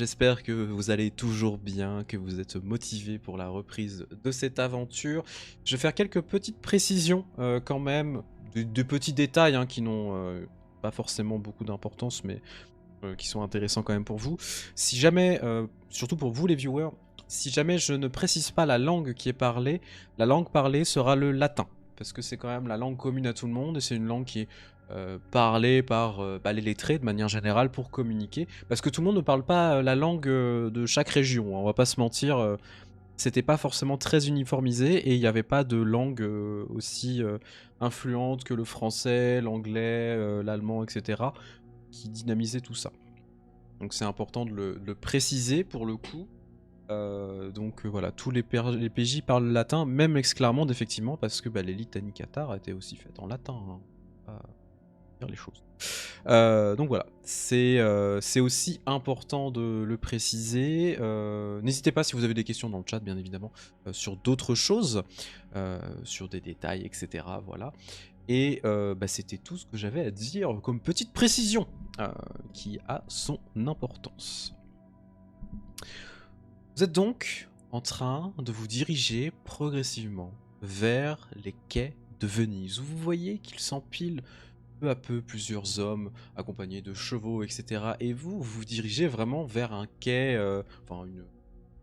J'espère que vous allez toujours bien, que vous êtes motivés pour la reprise de cette aventure. Je vais faire quelques petites précisions quand même, de petits détails hein, qui n'ont pas forcément beaucoup d'importance, mais qui sont intéressants quand même pour vous. Si jamais, surtout pour vous les viewers, si jamais je ne précise pas la langue qui est parlée, la langue parlée sera le latin. Parce que c'est quand même la langue commune à tout le monde et c'est une langue qui est parlée par les lettrés de manière générale pour communiquer. Parce que tout le monde ne parle pas la langue de chaque région, hein, on va pas se mentir. C'était pas forcément très uniformisé et il n'y avait pas de langue aussi influente que le français, l'anglais, l'allemand, etc. qui dynamisait tout ça. Donc c'est important de le préciser pour le coup. Voilà, tous les PJ parlent latin, même Exclarmonde effectivement, parce que l'élite Annicatar était aussi faite en latin, hein. Pas dire les choses. Donc voilà, c'est aussi important de le préciser. N'hésitez pas si vous avez des questions dans le chat, bien évidemment, sur d'autres choses, sur des détails, etc. Voilà. Et c'était tout ce que j'avais à dire comme petite précision qui a son importance. Vous êtes donc en train de vous diriger progressivement vers les quais de Venise, où vous voyez qu'il s'empile peu à peu plusieurs hommes accompagnés de chevaux, etc. Et vous vous dirigez vraiment vers un quai, vous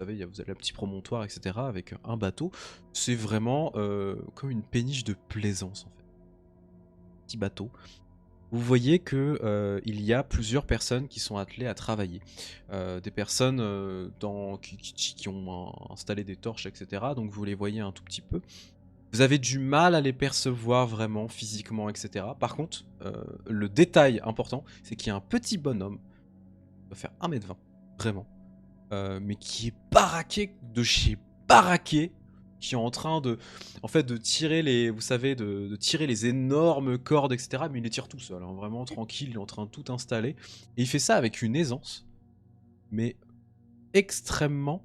savez, vous avez un petit promontoire, etc. avec un bateau. C'est vraiment comme une péniche de plaisance en fait. Petit bateau. Vous voyez que il y a plusieurs personnes qui sont attelées à travailler. Des personnes qui ont installé des torches, etc. Donc vous les voyez un tout petit peu. Vous avez du mal à les percevoir vraiment physiquement, etc. Par contre, le détail important, c'est qu'il y a un petit bonhomme, il doit faire 1m20, vraiment, mais qui est baraqué de chez baraqué, qui est en train de tirer vous savez, de tirer les énormes cordes, etc. Mais il les tire tout seul, hein, vraiment tranquille, il est en train de tout installer. Et il fait ça avec une aisance, mais extrêmement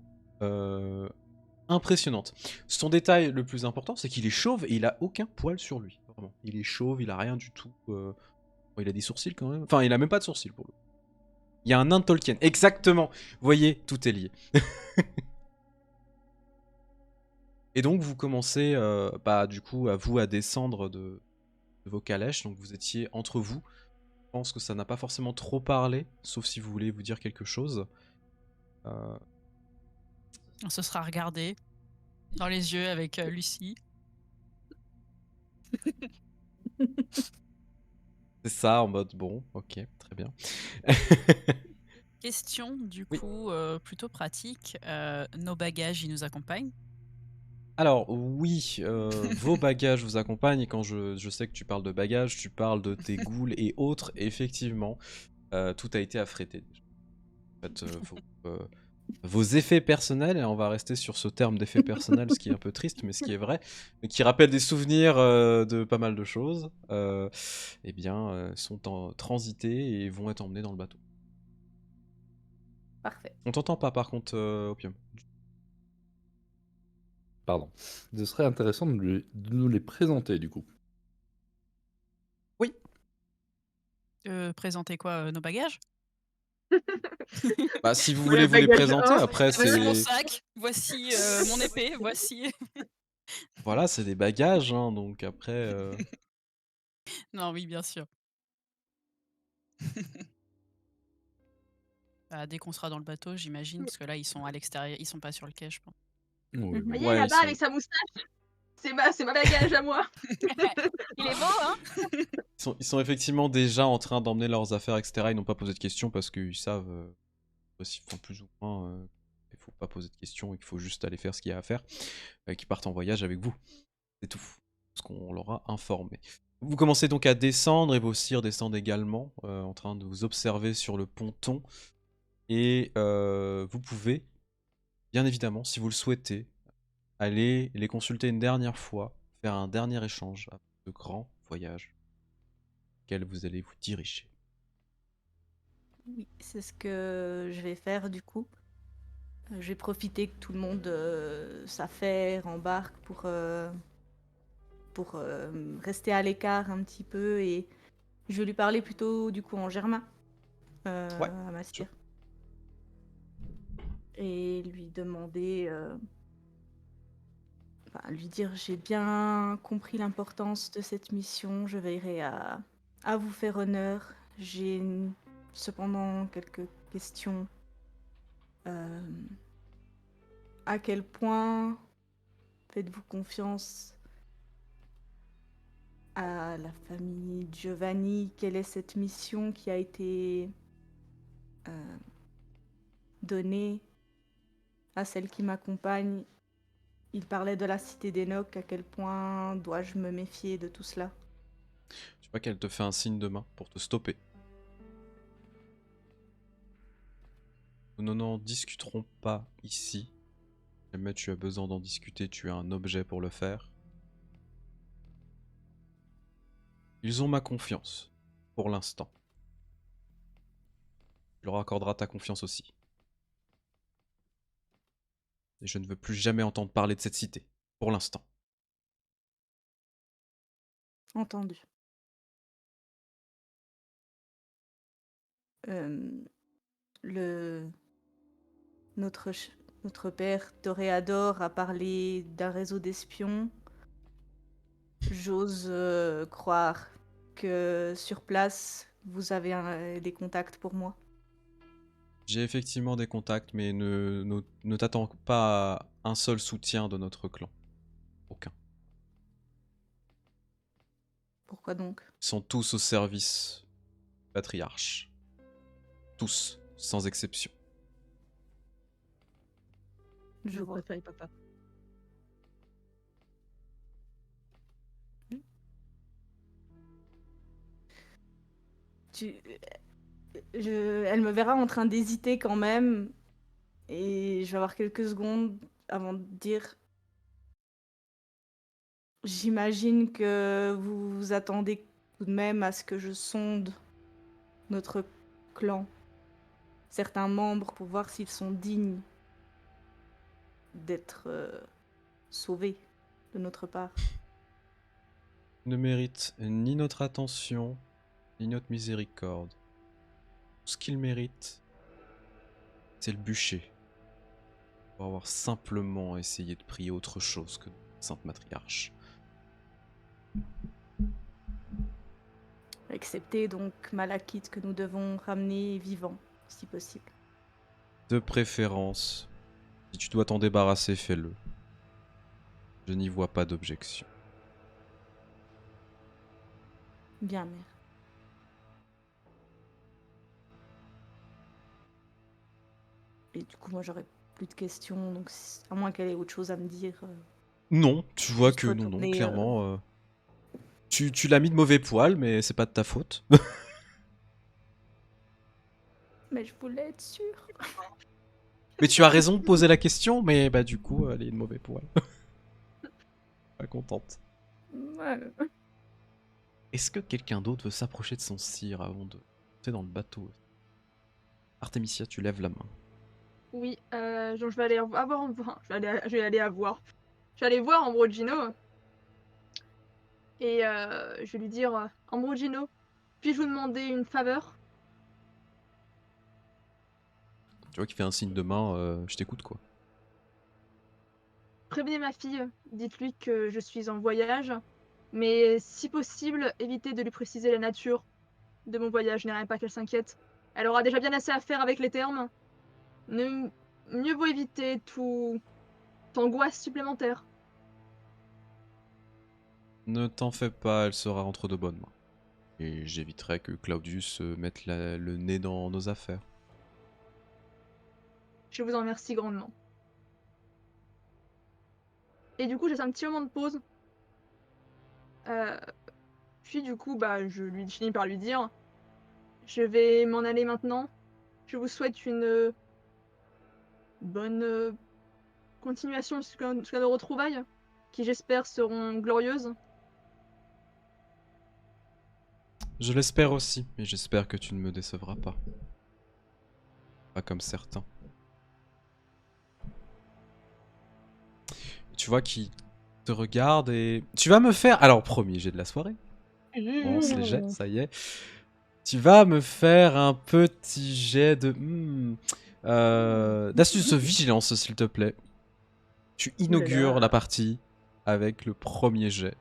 impressionnante. Son détail le plus important, c'est qu'il est chauve et il a aucun poil sur lui. Vraiment. Il est chauve, il a rien du tout. Bon, il a des sourcils quand même. Enfin, il a même pas de sourcils pour le coup. Il y a un nain de Tolkien. Exactement. Vous voyez, tout est lié. Et donc vous commencez, du coup, à descendre de vos calèches. Donc vous étiez entre vous. Je pense que ça n'a pas forcément trop parlé, sauf si vous voulez vous dire quelque chose. Euh, On se sera regardé dans les yeux avec Lucie. c'est ça, en mode bon, ok, très bien. Question du Oui. coup plutôt pratique. Nos bagages, ils nous accompagnent? Alors oui, vos bagages vous accompagnent et quand je sais que tu parles de bagages, tu parles de tes goules et autres. Effectivement, tout a été affrété déjà. En fait, vos effets personnels, et on va rester sur ce terme d'effet personnel, ce qui est un peu triste, mais ce qui est vrai, mais qui rappelle des souvenirs de pas mal de choses, sont transités et vont être emmenés dans le bateau. Parfait. On t'entend pas par contre, Opium. Pardon. Ce serait intéressant de nous les présenter, du coup. Oui. Présenter quoi? Nos bagages? Bah, si vous Le voulez vous les bagage présenter, 1. après Voici mon c'est... sac, voici mon épée, voici. Voilà, c'est des bagages, hein, donc après... Non, oui, bien sûr. Bah, dès qu'on sera dans le bateau, j'imagine, parce que là, ils sont à l'extérieur, ils sont pas sur le quai, je pense. Oui, Vous oui. voyez Ouais, là-bas avec sa moustache? C'est ma bagage à moi. Il est beau, hein? ils sont effectivement déjà en train d'emmener leurs affaires, etc. Ils n'ont pas posé de questions parce qu'ils savent, plus ou moins, qu'il faut pas poser de questions et qu'il faut juste aller faire ce qu'il y a à faire, qu'ils partent en voyage avec vous. C'est tout. Parce qu'on leur a informé. Vous commencez donc à descendre et vos sires descendent également, en train de vous observer sur le ponton. Et vous pouvez, bien évidemment, si vous le souhaitez, aller les consulter une dernière fois, faire un dernier échange avant ce grand voyage auquel vous allez vous diriger. Oui, c'est ce que je vais faire du coup. Je vais profiter que tout le monde s'affaire, embarque pour rester à l'écart un petit peu et je vais lui parler plutôt du coup en germain Ouais, à sûr. Massir. et lui demander, enfin, lui dire j'ai bien compris l'importance de cette mission, je veillerai à vous faire honneur. Cependant quelques questions. Euh, à quel point faites-vous confiance à la famille Giovanni? Quelle est cette mission qui a été euh, donnée à celle qui m'accompagne? Il parlait de la cité d'Enoch. À quel point dois-je me méfier de tout cela? Tu vois qu'elle te fait un signe de main pour te stopper. Nous n'en discuterons pas ici. Si jamais tu as besoin d'en discuter, tu as un objet pour le faire. Ils ont ma confiance, pour l'instant. Tu leur accorderas ta confiance aussi. Et je ne veux plus jamais entendre parler de cette cité, pour l'instant. Entendu. Euh, le... notre père Toréador a parlé d'un réseau d'espions. J'ose croire que sur place, vous avez des contacts pour moi. J'ai effectivement des contacts, mais ne t'attends pas à un seul soutien de notre clan. Aucun. Pourquoi donc? Ils sont tous au service du patriarche. Tous, sans exception. Je Je vois. préfère papa. Tu... Elle me verra en train d'hésiter quand même. Et je vais avoir quelques secondes avant de dire... J'imagine que vous vous attendez tout de même à ce que je sonde notre clan, certains membres, pour voir s'ils sont dignes d'être sauvés de notre part. Ils ne méritent ni notre attention, ni notre miséricorde. Tout ce qu'ils méritent, c'est le bûcher. Pour avoir simplement essayé de prier autre chose que Sainte Matriarche. Excepté donc Malakith que nous devons ramener vivant, si possible. De préférence, si tu dois t'en débarrasser, fais-le. Je n'y vois pas d'objection. Bien, mère. Et du coup, moi, j'aurais plus de questions, donc à moins qu'elle ait autre chose à me dire. Non, tu vois Juste que non, retourner, clairement. Tu l'as mis de mauvais poil, mais c'est pas de ta faute. Mais je voulais être sûre. Mais tu as raison de poser la question, mais bah du coup, elle est de mauvais poil. Pas contente. Ouais. Est-ce que quelqu'un d'autre veut s'approcher de son sire avant de monter dans le bateau? Artemisia, tu lèves la main. Oui, donc je vais aller je vais aller voir. Je vais aller voir Ambrogino. Et je vais lui dire Ambrogino, puis-je vous demander une faveur? Tu vois qu'il fait un signe de main, je t'écoute quoi. Prévenez ma fille, dites-lui que je suis en voyage, mais si possible, évitez de lui préciser la nature de mon voyage, je n'aimerais pas qu'elle s'inquiète. Elle aura déjà bien assez à faire avec les termes. Mieux vaut éviter toute angoisse supplémentaire. Ne t'en fais pas, elle sera entre de bonnes mains. Et j'éviterai que Claudius mette le nez dans nos affaires. Je vous en remercie grandement. Et du coup, j'ai fait un petit moment de pause. Puis du coup, bah, je lui finis par lui dire je vais m'en aller maintenant. Je vous souhaite une bonne continuation jusqu'à nos retrouvailles, qui j'espère seront glorieuses. Je l'espère aussi, mais j'espère que tu ne me décevras pas. Pas comme certains. Tu vois qu'il te regarde et... Tu vas me faire... Alors, premier jet de la soirée. On se les jette, ça y est. Tu vas me faire un petit jet de... D'astuce vigilance, s'il te plaît. Tu inaugures la partie avec le premier jet.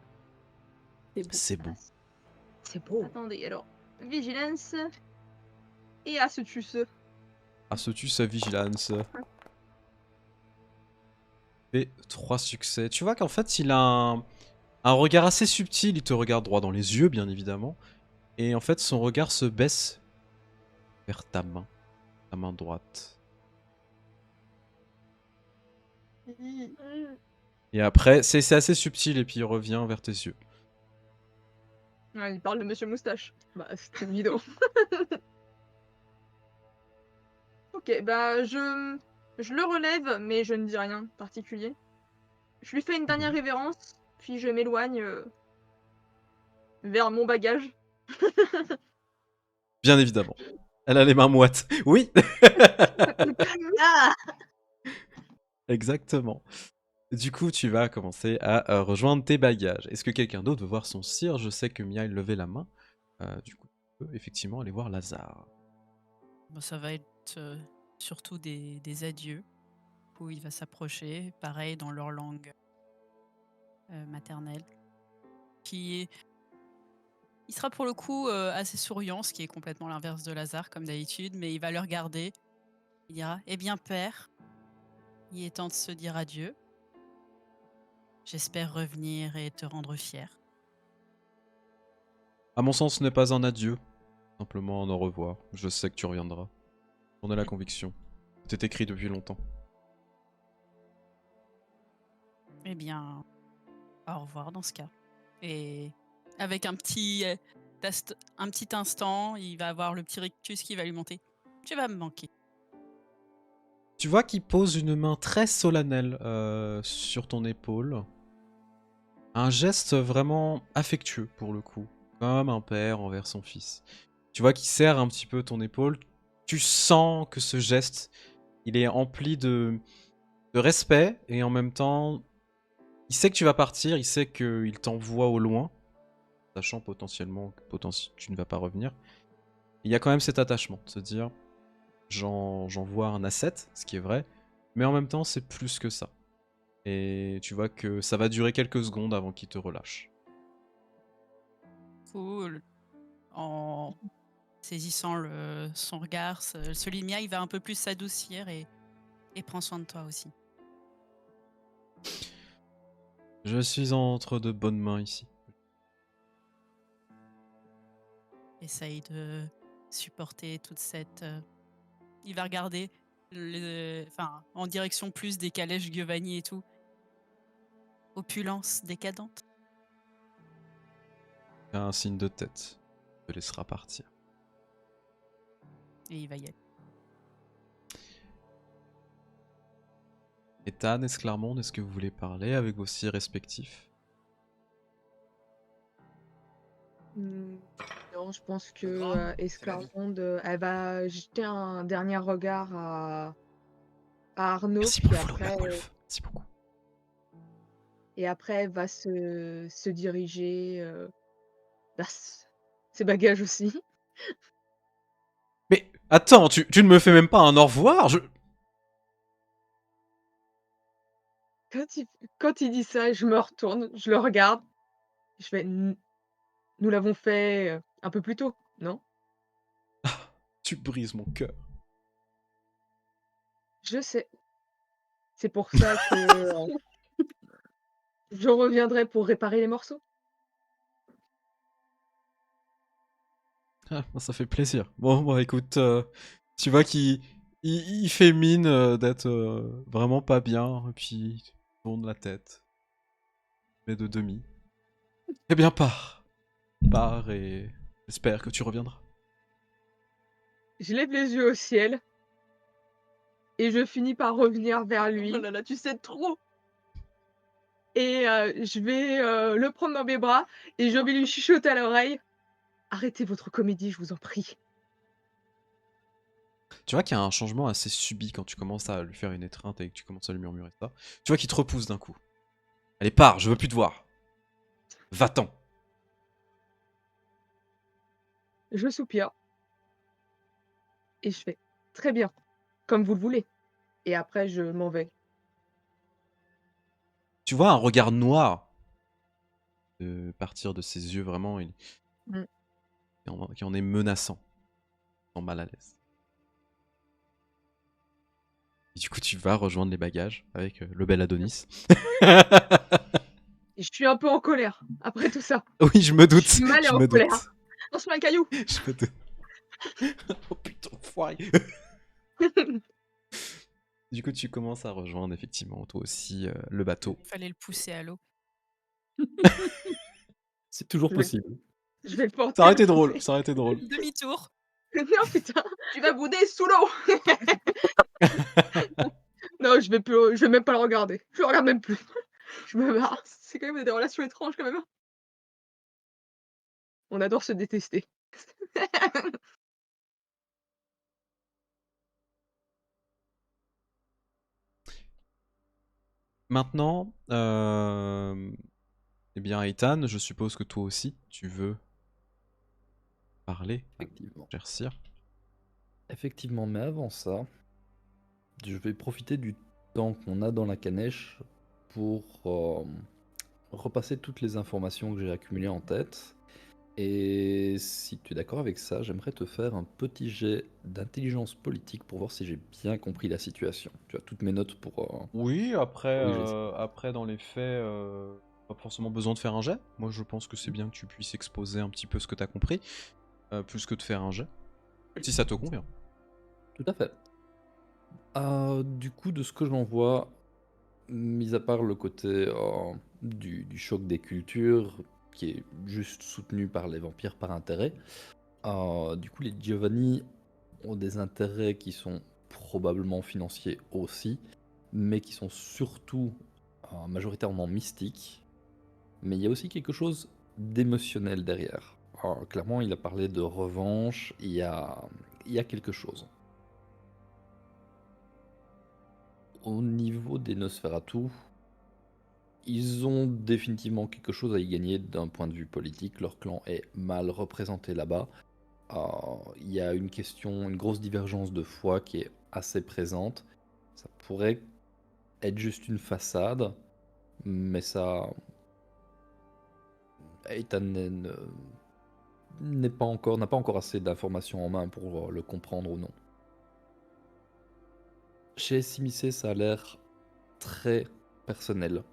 C'est beau. C'est beau. C'est beau. Attendez, alors. Vigilance. Et astuce. Astuce vigilance. Et 3 succès. Tu vois qu'en fait, il a un regard assez subtil. Il te regarde droit dans les yeux, bien évidemment. Et en fait, son regard se baisse vers ta main droite. Et après, c'est assez subtil et puis il revient vers tes yeux. Ouais, il parle de Monsieur Moustache. Bah, c'est évident. Ok, bah je le relève, mais je ne dis rien de particulier. Je lui fais une dernière révérence, puis je m'éloigne vers mon bagage. Bien évidemment. Elle a les mains moites. Oui, Ah exactement. Du coup, tu vas commencer à rejoindre tes bagages. Est-ce que quelqu'un d'autre veut voir son sire? Je sais que Mia, il levait la main. Du coup, tu peux effectivement aller voir Lazare. Bon, ça va être surtout des adieux, où il va s'approcher, pareil dans leur langue maternelle. Puis il sera pour le coup assez souriant, ce qui est complètement l'inverse de Lazare comme d'habitude, mais il va le regarder. Il dira: Eh bien, père, il est temps de se dire adieu. J'espère revenir et te rendre fier. À mon sens, ce n'est pas un adieu. Simplement un au revoir. Je sais que tu reviendras. J'en ai la conviction. C'était écrit depuis longtemps. Eh bien, au revoir dans ce cas. Et avec un petit instant, il va avoir le petit rictus qui va lui monter. Tu vas me manquer. Tu vois qu'il pose une main très solennelle sur ton épaule. Un geste vraiment affectueux pour le coup. Comme un père envers son fils. Tu vois qu'il serre un petit peu ton épaule. Tu sens que ce geste, il est empli de respect et en même temps, il sait que tu vas partir, il sait qu'il t'envoie au loin, sachant potentiellement que tu ne vas pas revenir. Il y a quand même cet attachement de se dire, j'envoie un asset, ce qui est vrai, mais en même temps, c'est plus que ça. Et tu vois que ça va durer quelques secondes avant qu'il te relâche. Cool. En saisissant son regard, celui de Mia, il va un peu plus s'adoucir et prend soin de toi aussi. Je suis entre de bonnes mains ici. Essaye de supporter toute cette... Il va regarder en direction plus des calèches Giovanni et tout. Opulence décadente. Fais un signe de tête. Tu te laissera partir. Et il va y aller. Ethan, Esclarmonde, est-ce que vous voulez parler avec vos sires respectifs? Non, je pense que Esclarmonde, elle va jeter un dernier regard à Arnaud, Merci pour puis le follow, la après, Wolf. Merci beaucoup. et après elle va se diriger vers ses bagages aussi. Mais attends, tu ne me fais même pas un au revoir Quand il dit ça, je me retourne, je le regarde, je fais: Nous l'avons fait un peu plus tôt, non?» Tu brises mon cœur. Je sais. C'est pour ça que je reviendrai pour réparer les morceaux. Ah, ça fait plaisir. Bon, écoute, tu vois qu'il fait mine d'être vraiment pas bien, et puis il tourne la tête. Mais de demi. Eh bien, pars. Pars et j'espère que tu reviendras. Je lève les yeux au ciel et je finis par revenir vers lui Oh là là, tu sais trop. et je vais le prendre dans mes bras et je vais lui chuchoter à l'oreille: «Arrêtez votre comédie, je vous en prie». Tu vois qu'il y a un changement assez subit quand tu commences à lui faire une étreinte et que tu commences à lui murmurer ça. Tu vois qu'il te repousse d'un coup. Allez, pars, je veux plus te voir. Va-t'en. Je soupire et je fais: «Très bien. comme vous le voulez. Et après, je m'en vais. Tu vois un regard noir partir de ses yeux, vraiment, Mm. qui en est menaçant, sans mal à l'aise. Et du coup, tu vas rejoindre les bagages avec le bel Adonis. Et je suis un peu en colère après tout ça. Oui, je me Je doute, suis mal et je en me doute. colère. Lance-moi un caillou. Je me doute. Oh putain, foiré. Du coup, tu commences à rejoindre effectivement, toi aussi, le bateau. Fallait le pousser à l'eau. C'est toujours Je vais, possible. je vais le porter Ça aurait à été drôle, pousser. ça aurait été drôle. Demi-tour. Non, putain, tu vas bouder sous l'eau. Non, je vais même pas le regarder. Je le regarde même plus. Je me barre. C'est quand même des relations étranges quand même. On adore se détester. Maintenant, eh bien, Ethan, je suppose que toi aussi, tu veux parler à Effectivement. cher Sir. Effectivement, mais avant ça, je vais profiter du temps qu'on a dans la canèche pour repasser toutes les informations que j'ai accumulées en tête. Et si tu es d'accord avec ça, j'aimerais te faire un petit jet d'intelligence politique pour voir si j'ai bien compris la situation. Tu as toutes mes notes pour Oui, après, corriger ça. après dans les faits, pas forcément besoin de faire un jet. Moi, je pense que c'est bien que tu puisses exposer un petit peu ce que tu as compris, plus que de faire un jet. Si ça te convient. Tout à fait. Du coup, de ce que j'en vois, mis à part le côté du choc des cultures, qui est juste soutenu par les vampires par intérêt, du coup, les Giovanni ont des intérêts qui sont probablement financiers aussi, mais qui sont surtout majoritairement mystiques. Mais il y a aussi quelque chose d'émotionnel derrière. Clairement, il a parlé de revanche, il y a quelque chose. Au niveau des Nosferatu, ils ont définitivement quelque chose à y gagner d'un point de vue politique. Leur clan est mal représenté là-bas. Il y a une question, une grosse divergence de foi qui est assez présente. Ça pourrait être juste une façade, mais ça. Ethan n'a pas encore assez d'informations en main pour le comprendre ou non. Chez Simicé, ça a l'air très personnel.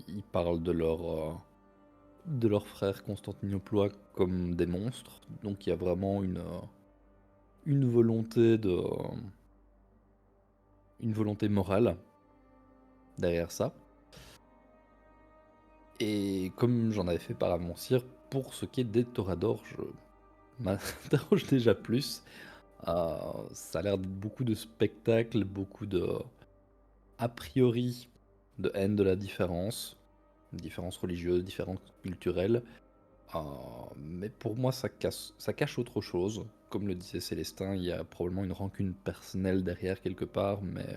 Ils parlent de leurs frères constantinoplois comme des monstres, donc il y a vraiment une une volonté morale derrière ça. Et comme j'en avais fait part à mon sire, pour ce qui est des Torador, je m'interroge déjà plus. Ça a l'air d'être beaucoup de spectacles, beaucoup de a priori de haine de la différence religieuse, différence culturelle. Mais pour moi, ça cache autre chose. Comme le disait Célestin, il y a probablement une rancune personnelle derrière quelque part, mais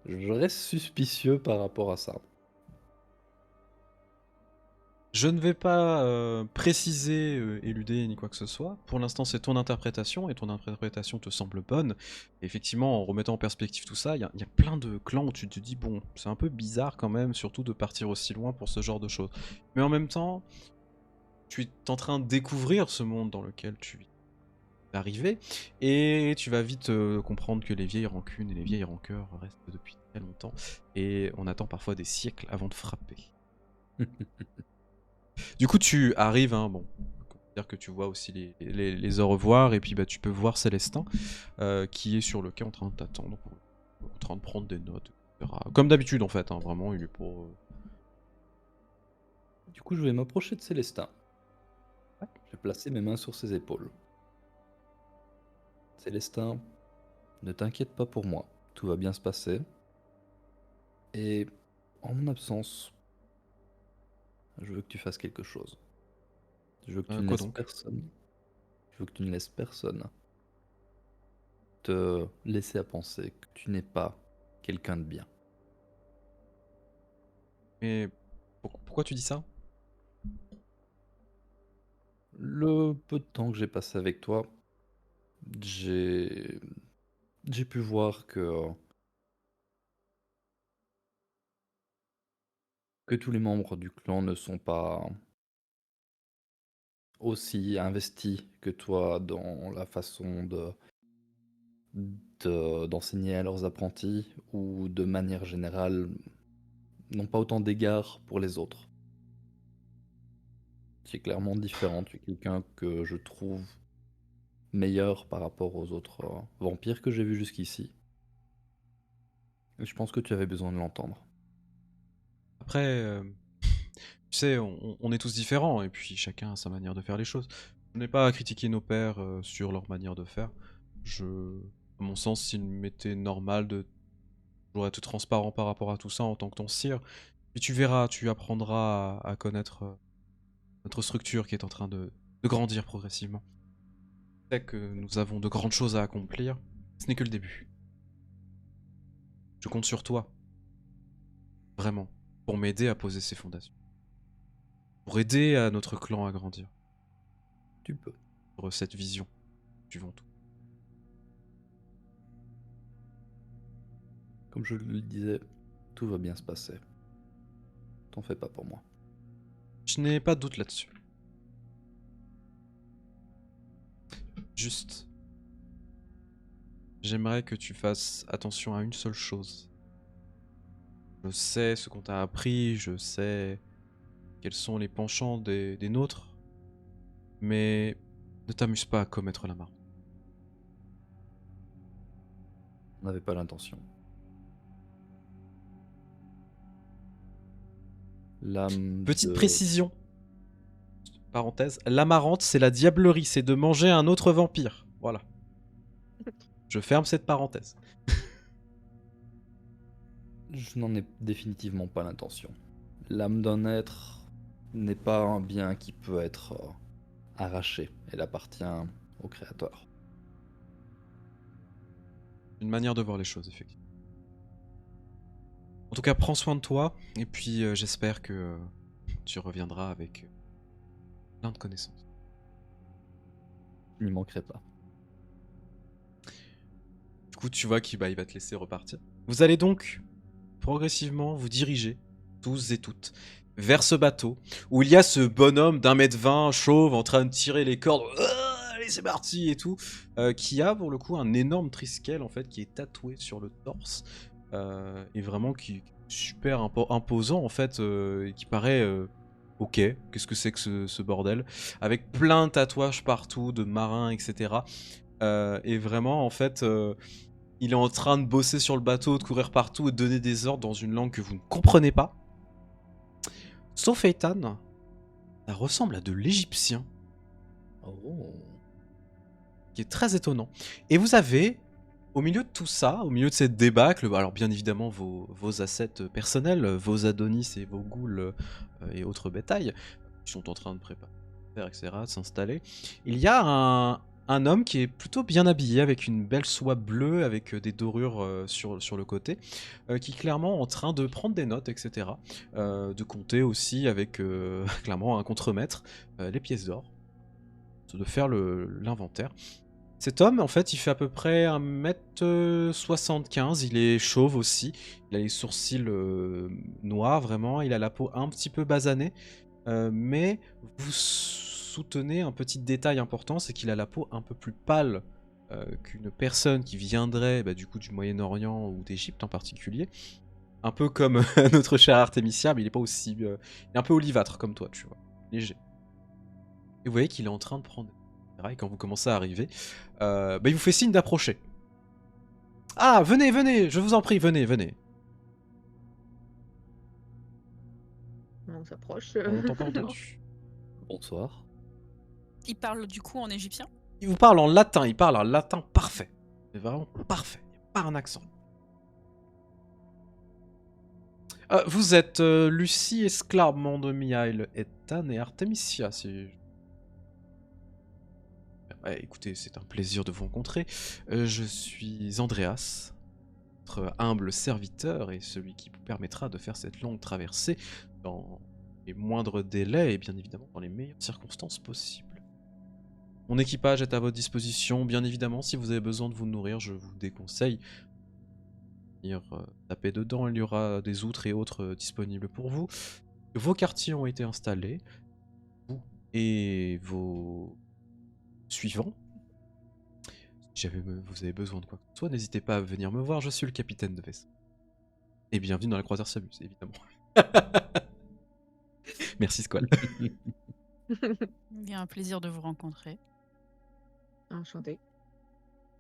je reste suspicieux par rapport à ça. Je ne vais pas préciser, éluder ni quoi que ce soit. Pour l'instant, c'est ton interprétation et ton interprétation te semble bonne. Et effectivement, en remettant en perspective tout ça, il y a plein de clans où tu te dis, bon, c'est un peu bizarre quand même, surtout de partir aussi loin pour ce genre de choses. Mais en même temps, tu es en train de découvrir ce monde dans lequel tu es arrivé, et tu vas vite comprendre que les vieilles rancunes et les vieilles rancœurs restent depuis très longtemps, et on attend parfois des siècles avant de frapper. Du coup, tu arrives, hein, bon, dire que tu vois aussi les au revoir, et puis bah, tu peux voir Célestin qui est sur le quai en train de t'attendre, en train de prendre des notes, etc. Comme d'habitude en fait, hein, vraiment, il est pour. Du coup, je vais m'approcher de Célestin. Je vais placer mes mains sur ses épaules. Célestin, ne t'inquiète pas pour moi, tout va bien se passer. Et en mon absence, je veux que tu fasses quelque chose. Je veux que tu ne Quoi laisses donc? personne. Je veux que tu ne laisses personne te laisser à penser que tu n'es pas quelqu'un de bien. Mais pourquoi tu dis ça? Le peu de temps que j'ai passé avec toi, J'ai j'ai pu voir que tous les membres du clan ne sont pas aussi investis que toi dans la façon d'enseigner à leurs apprentis ou de manière générale n'ont pas autant d'égards pour les autres. Tu es clairement différent, tu es quelqu'un que je trouve meilleur par rapport aux autres vampires que j'ai vus jusqu'ici. Et je pense que tu avais besoin de l'entendre. Après, tu sais, on est tous différents, et puis chacun a sa manière de faire les choses. Je n'ai pas à critiquer nos pères sur leur manière de faire. À mon sens, il m'était normal de toujours être transparent par rapport à tout ça en tant que ton sire. Puis tu verras, tu apprendras à connaître notre structure qui est en train de grandir progressivement. Je sais que nous avons de grandes choses à accomplir. Ce n'est que le début. Je compte sur toi, vraiment, pour m'aider à poser ces fondations. Pour aider à notre clan à grandir. Tu peux. Sur cette vision. Suivons tout. Comme je le disais, tout va bien se passer. T'en fais pas pour moi. Je n'ai pas de doute là-dessus. Juste, j'aimerais que tu fasses attention à une seule chose. Je sais ce qu'on t'a appris, je sais quels sont les penchants des nôtres, mais ne t'amuse pas à commettre la marque. On n'avait pas l'intention. L'âme Petite de... précision, parenthèse, l'amarante c'est la diablerie, c'est de manger un autre vampire. Voilà. Je ferme cette parenthèse. Je n'en ai définitivement pas l'intention. L'âme d'un être n'est pas un bien qui peut être arraché. Elle appartient au Créateur. Une manière de voir les choses, effectivement. En tout cas, prends soin de toi, et puis j'espère que tu reviendras avec plein de connaissances. Je n'y manquerai pas. Du coup, tu vois qu'il il va te laisser repartir. Vous allez donc progressivement vous diriger, tous et toutes, vers ce bateau, où il y a ce bonhomme d'1m20 chauve en train de tirer les cordes. Allez, c'est parti et tout, qui a pour le coup un énorme triskel en fait qui est tatoué sur le torse. Et vraiment qui est super imposant en fait, et qui paraît ok, qu'est-ce que c'est que ce bordel, avec plein de tatouages partout, de marins, etc. Et vraiment en fait, il est en train de bosser sur le bateau, de courir partout et de donner des ordres dans une langue que vous ne comprenez pas. Sauf Ethan, ça ressemble à de l'égyptien, Oh. qui est très étonnant. Et vous avez, au milieu de tout ça, au milieu de cette débâcle, alors bien évidemment vos assets personnels, vos Adonis et vos ghouls et autres bétails, qui sont en train de préparer, etc., de s'installer. Il y a un homme qui est plutôt bien habillé, avec une belle soie bleue, avec des dorures sur le côté, qui est clairement en train de prendre des notes, etc., de compter aussi avec clairement un contremaître, les pièces d'or, de faire l'inventaire. Cet homme, en fait, il fait à peu près 1m75, il est chauve aussi, il a les sourcils noirs, vraiment, il a la peau un petit peu basanée, mais vous soutenez un petit détail important, c'est qu'il a la peau un peu plus pâle qu'une personne qui viendrait du coup du Moyen-Orient ou d'Égypte en particulier. Un peu comme notre cher Artemisia, mais il est pas aussi... il est un peu olivâtre comme toi, tu vois, léger. Et vous voyez qu'il est en train de prendre... Et quand vous commencez à arriver, il vous fait signe d'approcher. Ah, venez, venez, je vous en prie, venez, venez. On s'approche. On l'entend pas entendu. Bonsoir. Il parle du coup en égyptien? Il vous parle en latin, il parle un latin parfait. C'est vraiment parfait, il n'y a pas un accent. Vous êtes Lucie Esclarmont de Mihail, Ethan et Artemisia, si... Ouais, écoutez, c'est un plaisir de vous rencontrer. Je suis Andreas, votre humble serviteur et celui qui vous permettra de faire cette longue traversée dans les moindres délais et bien évidemment dans les meilleures circonstances possibles. Mon équipage est à votre disposition. Bien évidemment, si vous avez besoin de vous nourrir, je vous déconseille de venir taper dedans. Il y aura des outres et autres disponibles pour vous. Vos quartiers ont été installés. Vous et vos suivants. Si jamais vous avez besoin de quoi que ce soit, n'hésitez pas à venir me voir. Je suis le capitaine de vaisseau. Et bienvenue dans la croisière s'amuse, évidemment. Merci Squall. Bien un plaisir de vous rencontrer. Enchanté.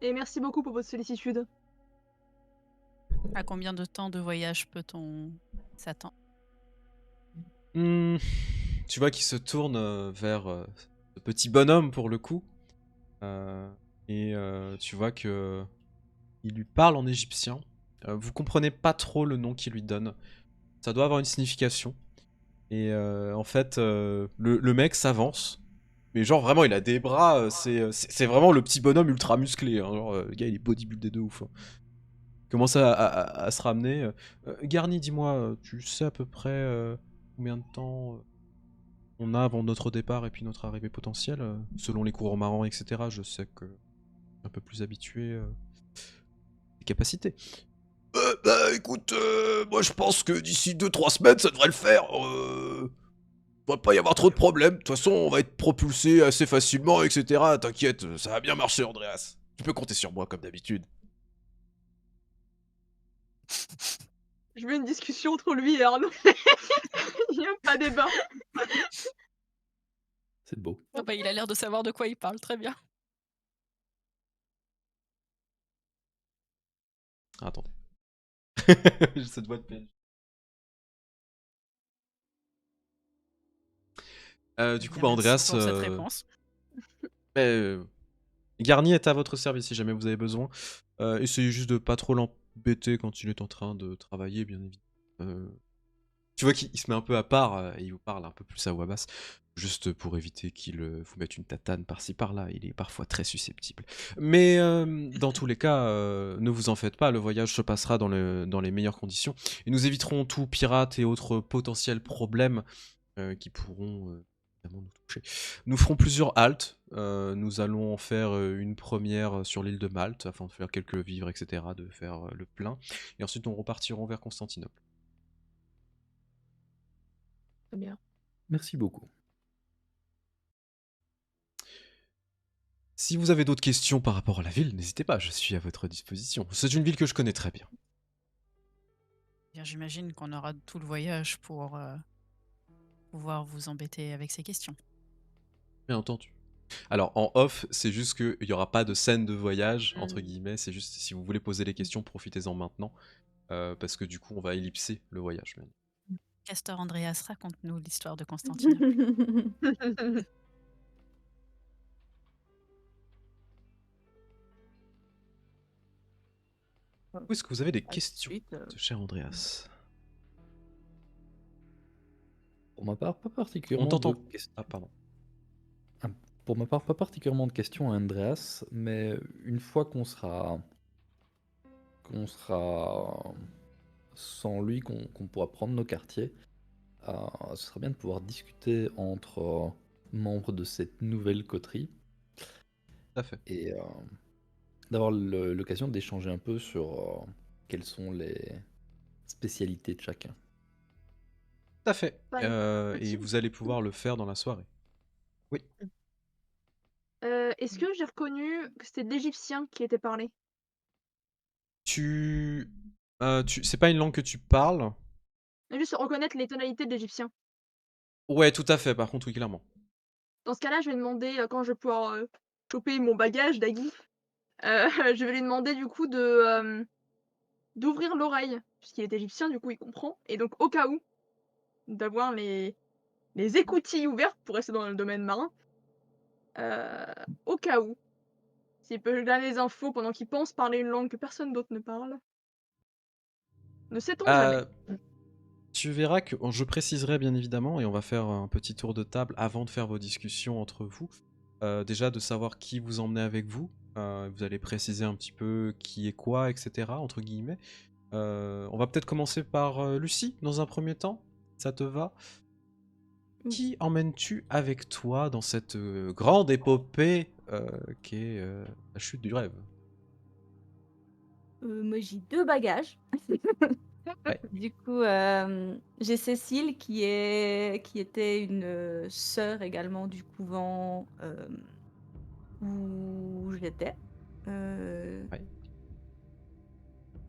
Et merci beaucoup pour votre sollicitude. À combien de temps de voyage peut-on s'attendre? Tu vois qu'il se tourne vers ce petit bonhomme pour le coup. Et tu vois que il lui parle en égyptien. Vous comprenez pas trop le nom qu'il lui donne. Ça doit avoir une signification. Et en fait, le mec s'avance. Mais genre vraiment, il a des bras. C'est vraiment le petit bonhomme ultra musclé. Hein. Genre, le gars, il est bodybuildé de ouf. Hein. Il commence à se ramener. Garni, dis-moi, tu sais à peu près combien de temps on a avant notre départ et puis notre arrivée potentielle selon les courants marrants, etc. Je sais que un peu plus habitué des capacités. Bah écoute, moi je pense que d'ici 2-3 semaines ça devrait le faire. Devrait pas y avoir trop de problèmes. De toute façon, on va être propulsé assez facilement, etc. T'inquiète, ça va bien marcher, Andreas. Tu peux compter sur moi comme d'habitude. Je veux une discussion entre lui et Arnaud. Il n'y a pas débat. C'est beau. Ah bah, il a l'air de savoir de quoi il parle, très bien. Ah, attendez. J'ai cette voix de peine. Du coup, bah Bien, Andreas, merci pour cette réponse. Garni est à votre service si jamais vous avez besoin. Essayez juste de pas trop l'embêter quand il est en train de travailler, bien évidemment. Tu vois qu'il se met un peu à part et il vous parle un peu plus à voix basse, juste pour éviter qu'il vous mette une tatane par-ci par-là. Il est parfois très susceptible. Mais dans tous les cas, ne vous en faites pas, le voyage se passera dans les meilleures conditions. Et nous éviterons tout pirate et autres potentiels problèmes qui pourront évidemment nous toucher. Nous ferons plusieurs haltes. Nous allons en faire une première sur l'île de Malte, afin de faire quelques vivres, etc., de faire le plein. Et ensuite, nous repartirons vers Constantinople. Très bien. Merci beaucoup. Si vous avez d'autres questions par rapport à la ville, n'hésitez pas, je suis à votre disposition. C'est une ville que je connais très bien. Bien, j'imagine qu'on aura tout le voyage pour pouvoir vous embêter avec ces questions. Bien entendu. Alors, en off, c'est juste qu'il n'y aura pas de scène de voyage, entre guillemets. C'est juste, si vous voulez poser les questions, profitez-en maintenant. Parce que du coup, on va ellipser le voyage. Castor Andreas, raconte-nous l'histoire de Constantinople. Est-ce que vous avez des À tout de questions, suite, cher Andreas? Pour ma part, pas On particulièrement t'entend. de questions. Ah, pardon. Pour ma part, pas particulièrement de questions à Andreas, mais une fois qu'on sera sans lui, qu'on pourra prendre nos quartiers, ce serait bien de pouvoir discuter entre membres de cette nouvelle coterie Tout à fait. et d'avoir l'occasion d'échanger un peu sur quelles sont les spécialités de chacun. Tout à fait. Pas Et petit. vous allez pouvoir le faire dans la soirée. Oui. Est-ce que j'ai reconnu que c'était de l'Égyptien qui était parlé? C'est pas une langue que tu parles? Juste reconnaître les tonalités de l'Égyptien. Ouais, tout à fait, par contre, oui, clairement. Dans ce cas-là, je vais demander, quand je vais pouvoir, choper mon bagage d'Agui, je vais lui demander du coup d'ouvrir l'oreille, puisqu'il est égyptien, du coup il comprend et donc au cas où, d'avoir les écoutilles ouvertes pour rester dans le domaine marin, au cas où. S'il peut donner des infos pendant qu'il pense parler une langue que personne d'autre ne parle. Ne sait-on jamais? Tu verras que je préciserai bien évidemment, et on va faire un petit tour de table avant de faire vos discussions entre vous. Déjà de savoir qui vous emmenez avec vous. Vous allez préciser un petit peu qui est quoi, etc. entre guillemets. On va peut-être commencer par Lucie dans un premier temps. Ça te va? Qui emmènes-tu avec toi dans cette grande épopée qui est la chute du rêve. Moi, j'ai 2 bagages. Ouais. Du coup, j'ai Cécile qui était une, sœur également du couvent, où j'étais. Ouais.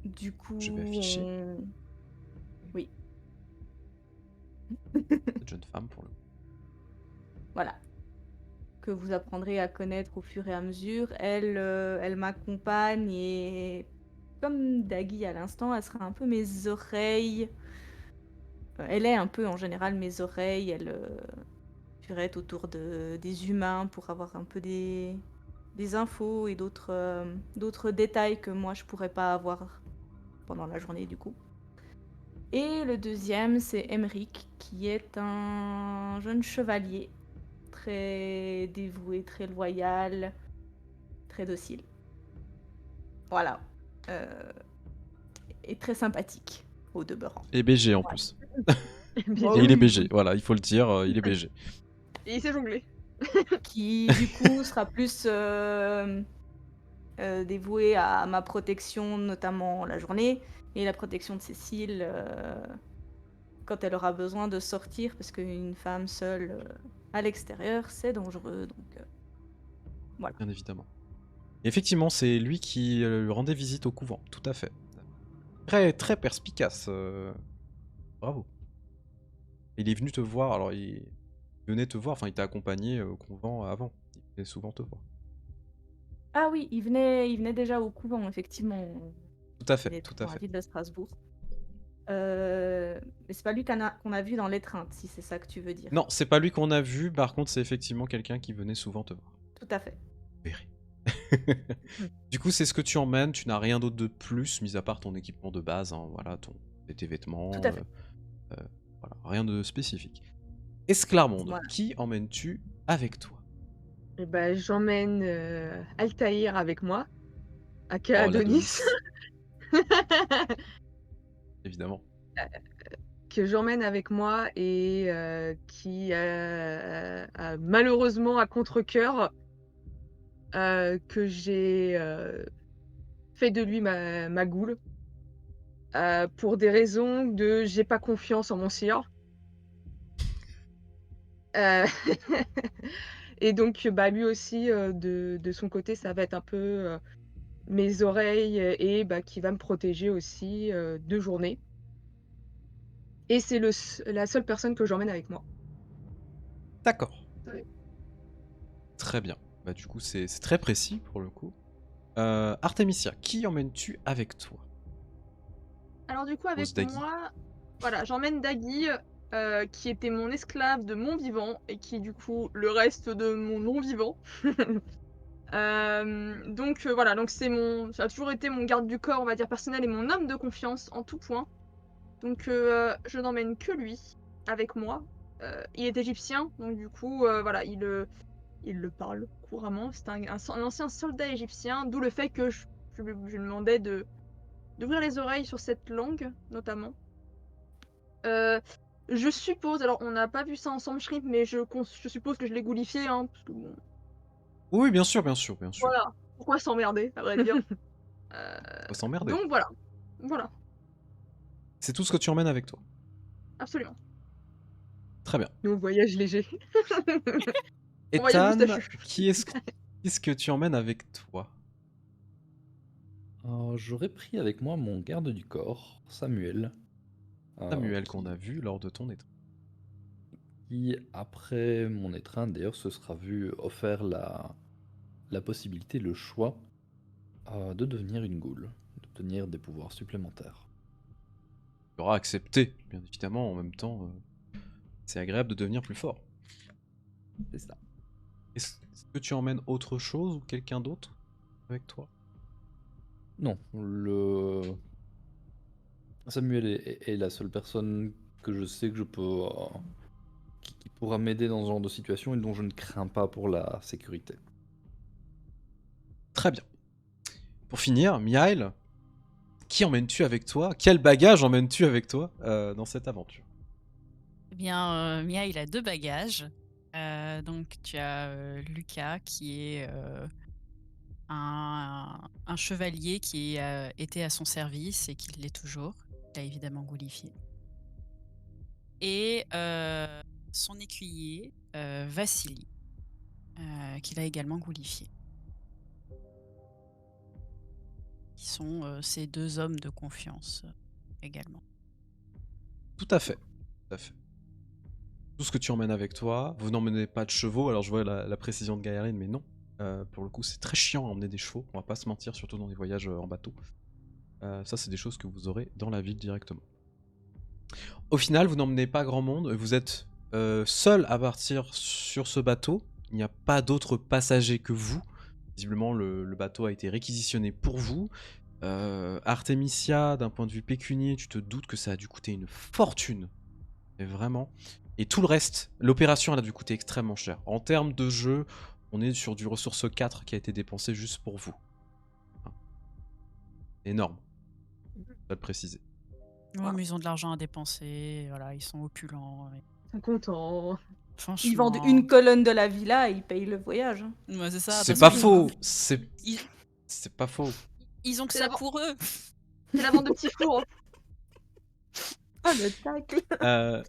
Du coup, Je vais afficher oui, cette jeune femme pour le coup. voilà, que vous apprendrez à connaître au fur et à mesure. Elle m'accompagne et comme Dagui à l'instant, elle sera un peu mes oreilles. Elle est un peu en général mes oreilles. Elle être autour des humains pour avoir un peu des infos et d'autres détails que moi je pourrais pas avoir pendant la journée du coup. Et le deuxième, c'est Emeric, qui est un jeune chevalier, très dévoué, très loyal, très docile. Voilà. Et très sympathique, au demeurant. Et BG en Ouais. plus. Oh Et il est oui, BG, voilà, il faut le dire, il est BG. Et il sait jongler. qui du coup sera plus dévoué à ma protection, notamment la journée, et la protection de Cécile quand elle aura besoin de sortir, parce qu'une femme seule à l'extérieur, c'est dangereux. Donc voilà. Bien évidemment. Et effectivement, c'est lui qui lui rendait visite au couvent, tout à fait. Très, très perspicace. Bravo. Il est venu te voir, alors il venait te voir, enfin il t'a accompagné au couvent avant. Il venait souvent te voir. Ah oui, il venait déjà au couvent, effectivement. Tout à Il fait, est tout dans à la fait. ville de Strasbourg. Mais c'est pas lui qu'on a vu dans l'étreinte, si c'est ça que tu veux dire. Non, c'est pas lui qu'on a vu, par contre c'est effectivement quelqu'un qui venait souvent te voir. Tout à fait. Verré. Du coup, c'est ce que tu emmènes, tu n'as rien d'autre de plus, mis à part ton équipement de base, hein, voilà, tes vêtements, Tout à fait. voilà, rien de spécifique. Esclarmonde, Voilà. qui emmènes-tu avec toi? Et ben, j'emmène Altaïr avec moi, aka Oh, Adonis, évidemment. que j'emmène avec moi et qui a malheureusement à contre-cœur que j'ai fait de lui ma goule pour des raisons de j'ai pas confiance en mon sire. Euh, Et donc, bah, lui aussi, de son côté, ça va être un peu mes oreilles et bah, qui va me protéger aussi de journée. Et c'est la seule personne que j'emmène avec moi. D'accord, Ouais. très bien. Bah du coup, c'est très précis pour le coup. Artemisia, qui emmènes-tu avec toi? Alors du coup, Pose avec Dagui. moi, voilà, j'emmène Dagui, qui était mon esclave de mon vivant et qui est du coup le reste de mon non-vivant. Donc voilà, donc ça a toujours été mon garde du corps, on va dire personnel et mon homme de confiance en tout point. Donc je n'emmène que lui avec moi. Il est égyptien, donc du coup, voilà, il le parle couramment. C'est un ancien soldat égyptien, d'où le fait que je lui demandais d'ouvrir les oreilles sur cette langue, notamment. Je suppose, alors on n'a pas vu ça ensemble, Shrimp, mais je suppose que je l'ai goulifié, hein, parce que bon, Oui, bien sûr, bien sûr, bien sûr. voilà, pourquoi s'emmerder, à vrai dire. Faut s'emmerder. Donc voilà, voilà, C'est tout ce que tu emmènes avec toi. absolument. Très bien. Nous, voyage léger. On va y aller Ethan, moustachu. qu'est-ce que tu emmènes avec toi? J'aurais pris avec moi mon garde du corps, Samuel, Samuel qui, qu'on a vu lors de ton étreinte. qui, après mon étreinte, d'ailleurs, se sera vu offert la possibilité, le choix de devenir une goule, d'obtenir des pouvoirs supplémentaires. Tu auras accepté, bien évidemment, en même temps, c'est agréable de devenir plus fort. C'est ça. Est-ce que tu emmènes autre chose ou quelqu'un d'autre avec toi? Non, Samuel est la seule personne que je sais que je peux, qui pourra m'aider dans ce genre de situation et dont je ne crains pas pour la sécurité. Très bien. Pour finir, Mihail, qui emmènes-tu avec toi? Quel bagage emmènes-tu avec toi dans cette aventure? Eh bien, Mia, il a 2 bagages. Donc tu as Lucas qui est un chevalier qui était à son service et qui l'est toujours. Il a évidemment goulifié. Et son écuyer, Vassili, qu'il a également goulifié. Qui sont ces deux hommes de confiance également. Tout à fait. Tout à fait. Tout ce que tu emmènes avec toi, vous n'emmenez pas de chevaux, alors je vois la précision de Gaërin, mais non. Pour le coup, c'est très chiant à emmener des chevaux, on va pas se mentir, surtout dans les voyages en bateau. Ça, c'est des choses que vous aurez dans la ville directement. Au final, vous n'emmenez pas grand monde, vous êtes seul à partir sur ce bateau. Il n'y a pas d'autres passagers que vous. Visiblement, le bateau a été réquisitionné pour vous. Artemisia, d'un point de vue pécunier, tu te doutes que ça a dû coûter une fortune. Mais vraiment. Et tout le reste, l'opération elle a dû coûter extrêmement cher. En termes de jeu, on est sur du ressource 4 qui a été dépensé juste pour vous. Hein. Énorme. Je vais le préciser. Ouais, mais ils ont de l'argent à dépenser, voilà, ils sont opulents. Ils sont contents. Franchement. Ils vendent une colonne de la villa et ils payent le voyage. Hein. Ouais, c'est ça. C'est parce pas que faux. Ils, C'est pas faux. ils ont que C'est ça la vente- pour eux. C'est la vente de petits fours. Oh le tacle. Euh,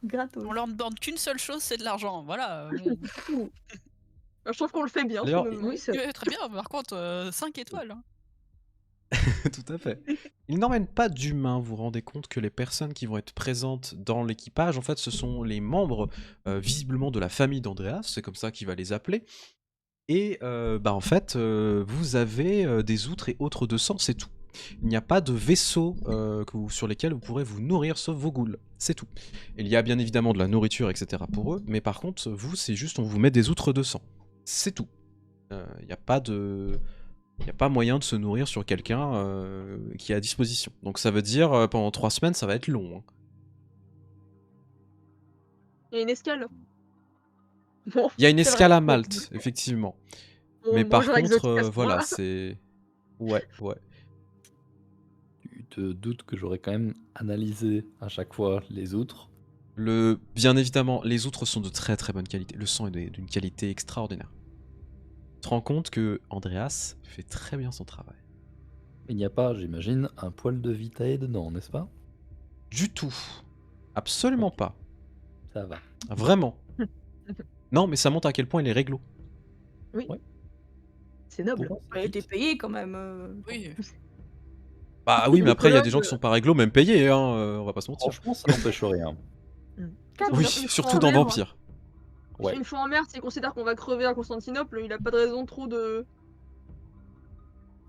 Gratos. On leur demande qu'une seule chose, c'est de l'argent. Voilà. Je trouve qu'on le fait bien. D'ailleurs, finalement. Oui, c'est Très bien, par contre, 5 étoiles. Hein. tout à fait. Ils n'emmènent pas d'humains, vous vous rendez compte que les personnes qui vont être présentes dans l'équipage, en fait, ce sont les membres visiblement de la famille d'Andreas, c'est comme ça qu'il va les appeler. Et en fait, vous avez des outres et autres de sang, c'est tout. Il n'y a pas de vaisseau sur lesquels vous pourrez vous nourrir sauf vos ghouls, c'est tout. Il y a bien évidemment de la nourriture, etc. pour eux, mais par contre, vous, c'est juste on vous met des outres de sang. C'est tout. Il n'y a pas de... Il n'y a pas moyen de se nourrir sur quelqu'un qui est à disposition. Donc ça veut dire pendant 3 semaines, ça va être long. Hein. Il y a une escale. Bon, Il y a une C'est escale vrai. à Malte, effectivement. bon, Mais par bonjour contre, exotique à ce voilà, moment-là. c'est... Ouais. Tu te doutes que j'aurais quand même analysé à chaque fois les outres. Bien évidemment, les outres sont de très très bonne qualité. Le sang est d'une qualité extraordinaire. Tu te rends compte que Andreas fait très bien son travail. Il n'y a pas, j'imagine, un poil de vitae dedans, n'est-ce pas? Du tout. Absolument pas. Ça va. Vraiment. Non, mais ça montre à quel point il est réglo. c'est noble. Bon, Il a été payé quand même. Oui. Bah oui, mais Une après, il y a des colonne, gens qui sont pas réglo, même payés, hein, on va pas se mentir. franchement, ça n'empêche rien. Oui, Une fois surtout en dans mer, Vampire. Ouais. Une fois en mer, s'il considère qu'on va crever à Constantinople, il a pas de raison trop de.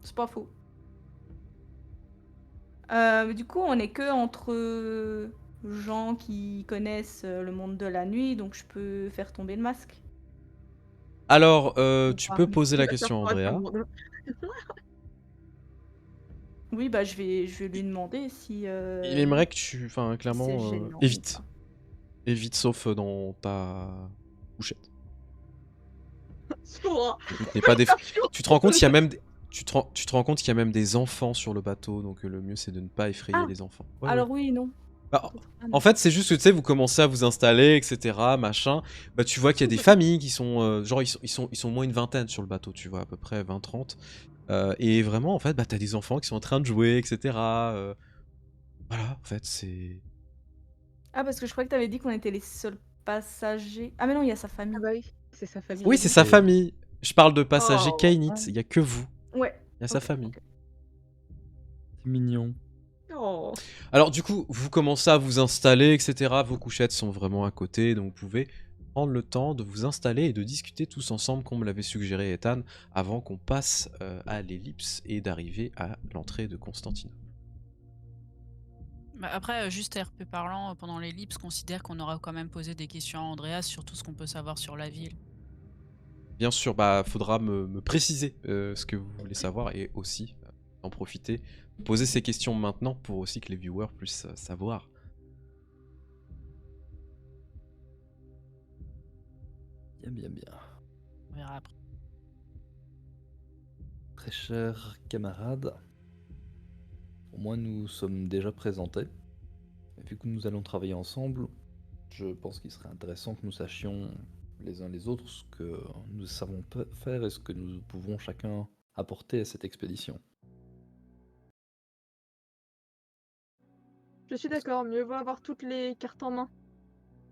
C'est pas faux. Du coup, on est que entre gens qui connaissent le monde de la nuit, donc je peux faire tomber le masque. Alors, Ou tu pas. peux poser Il la va faire question à paraître Andrea. un monde. Oui, bah je vais lui demander si. Il aimerait que tu... Enfin, c'est clairement, gênant ou évite. pas. Évite, sauf dans ta couchette. Sora. N'est pas Tu te rends compte qu'il y a même... Tu te rends compte qu'il y a même des enfants sur le bateau, donc le mieux c'est de ne pas effrayer Ah, les enfants. Ouais, Alors ouais. oui, non. Bah, Ah, non. en fait, c'est juste que tu sais, vous commencez à vous installer, etc. Machin. Bah, tu vois qu'il y a des familles qui sont. Genre, ils sont moins une vingtaine sur le bateau, tu vois, à peu près 20-30. Et vraiment, en fait, bah, t'as des enfants qui sont en train de jouer, etc. Voilà, en fait, c'est. Ah, parce que je crois que t'avais dit qu'on était les seuls passagers. Ah, mais non, il y a sa famille. Ah bah oui, c'est sa famille. Oui, c'est sa Et- famille. Je parle de passagers Oh. Kainit, il y a que vous. Ouais. Il y a sa Ok, famille. ok. C'est mignon. Oh. Alors, du coup, vous commencez à vous installer, etc. Vos couchettes sont vraiment à côté, donc vous pouvez prendre le temps de vous installer et de discuter tous ensemble, comme me l'avait suggéré Ethan, avant qu'on passe à l'ellipse et d'arriver à l'entrée de Constantinople. Bah, après, juste RP parlant, pendant l'ellipse, considère qu'on aura quand même posé des questions à Andreas sur tout ce qu'on peut savoir sur la ville. Bien sûr, bah, faudra me préciser ce que vous voulez savoir et aussi en profiter, poser ces questions maintenant pour aussi que les viewers puissent savoir. Bien. On verra après. Très chers camarades, au moins nous sommes déjà présentés. Et vu que nous allons travailler ensemble, je pense qu'il serait intéressant que nous sachions les uns les autres ce que nous savons faire et ce que nous pouvons chacun apporter à cette expédition. Je suis d'accord, mieux vaut avoir toutes les cartes en main.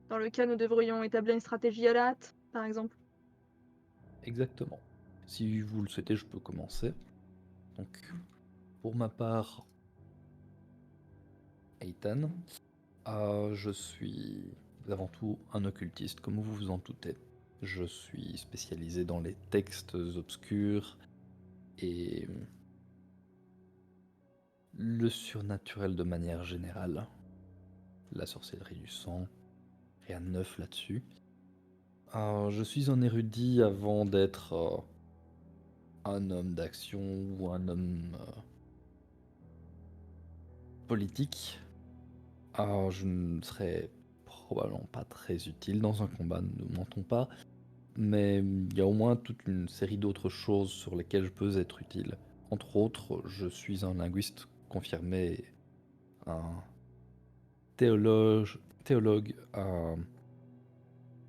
Dans le cas, nous devrions établir une stratégie à la hâte, par exemple. Exactement. Si vous le souhaitez, je peux commencer. Donc, pour ma part, Ethan, je suis avant tout un occultiste, comme vous vous en doutez. Je suis spécialisé dans les textes obscurs et le surnaturel de manière générale. La sorcellerie du sang, rien de neuf là-dessus. Je suis un érudit avant d'être un homme d'action ou un homme politique. Je ne serais probablement pas très utile dans un combat, ne nous mentons pas, mais il y a au moins toute une série d'autres choses sur lesquelles je peux être utile. Entre autres, je suis un linguiste confirmé, un théologue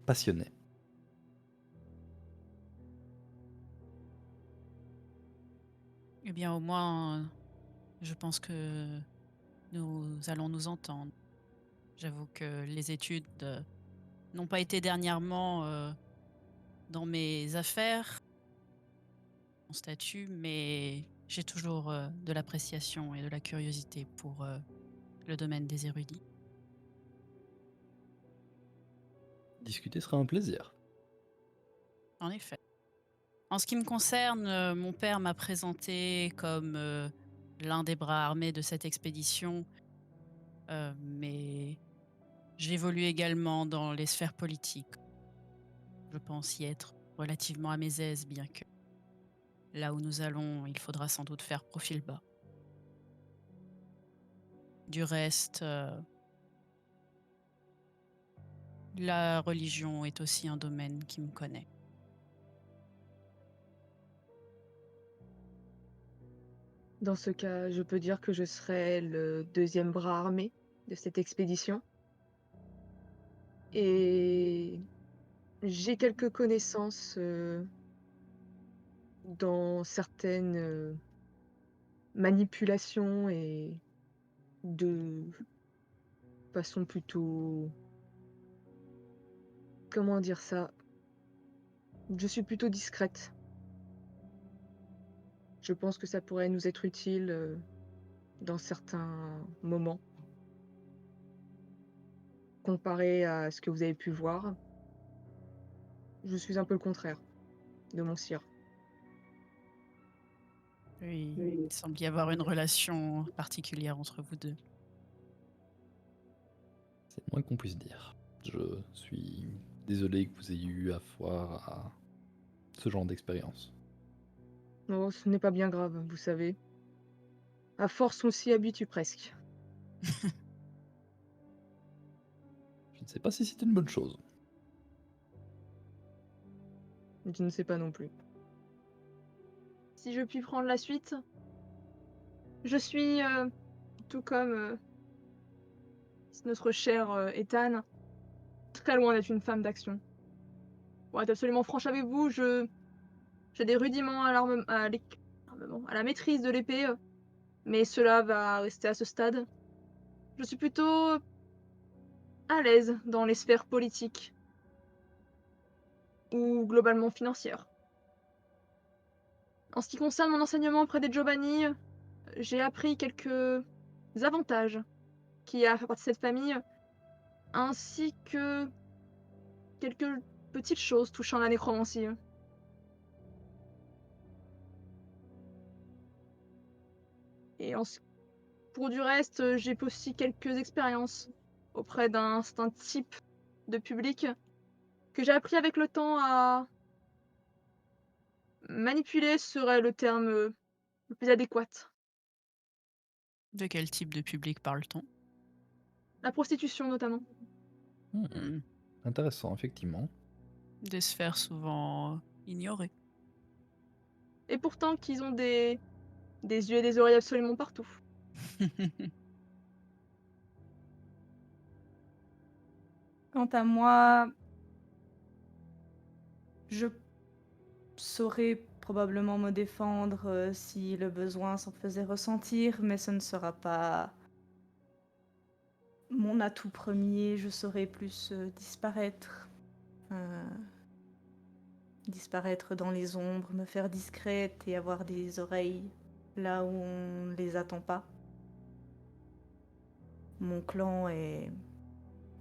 passionné. Eh bien, au moins, je pense que nous allons nous entendre. J'avoue que les études n'ont pas été dernièrement dans mes affaires, mon statut, mais j'ai toujours de l'appréciation et de la curiosité pour le domaine des érudits. Discuter sera un plaisir. En effet. En ce qui me concerne, mon père m'a présenté comme l'un des bras armés de cette expédition, mais j'évolue également dans les sphères politiques. Je pense y être relativement à mes aises, bien que là où nous allons, il faudra sans doute faire profil bas. Du reste, la religion est aussi un domaine qui me connaît. Dans ce cas, je peux dire que je serai le deuxième bras armé de cette expédition. Et j'ai quelques connaissances dans certaines manipulations et de façon plutôt... Comment dire ça? Je suis plutôt discrète. Je pense que ça pourrait nous être utile dans certains moments, comparé à ce que vous avez pu voir. Je suis un peu le contraire de mon sire. Oui, il semble y avoir une relation particulière entre vous deux. C'est le moins qu'on puisse dire. Je suis désolé que vous ayez eu affaire à ce genre d'expérience. Oh, ce n'est pas bien grave, vous savez. À force, on s'y habitue presque. Je ne sais pas si c'est une bonne chose. Je ne sais pas non plus. Si je puis prendre la suite, je suis, tout comme notre cher Ethan, très loin d'être une femme d'action. Pour être absolument franche avec vous, j'ai des rudiments à la maîtrise de l'épée, mais cela va rester à ce stade. Je suis plutôt à l'aise dans les sphères politiques ou globalement financières. En ce qui concerne mon enseignement auprès des Giovanni, j'ai appris quelques avantages qu'il y a à faire partie de cette famille, ainsi que quelques petites choses touchant la nécromancie. Et pour du reste, j'ai aussi quelques expériences auprès d'un certain type de public que j'ai appris avec le temps à manipuler serait le terme le plus adéquat. De quel type de public parle-t-on? La prostitution notamment. Hmm, Intéressant, effectivement. Des sphères souvent ignorées. Et pourtant qu'ils ont des yeux et des oreilles absolument partout. Quant à moi, Je saurais probablement me défendre si le besoin s'en faisait ressentir, mais ce ne sera pas mon atout premier. Je saurais plus disparaître. euh, Disparaître dans les ombres, me faire discrète et avoir des oreilles là où on ne les attend pas. Mon clan est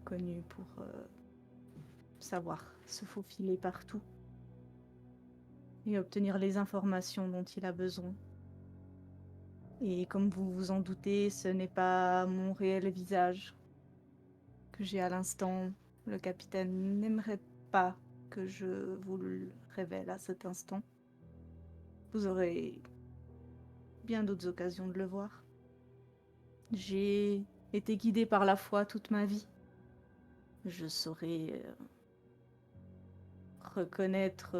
connu pour savoir se faufiler partout et obtenir les informations dont il a besoin. Et comme vous vous en doutez, ce n'est pas mon réel visage que j'ai à l'instant. Le capitaine n'aimerait pas que je vous le révèle à cet instant. Vous aurez bien d'autres occasions de le voir. J'ai été guidée par la foi toute ma vie. Je saurais reconnaître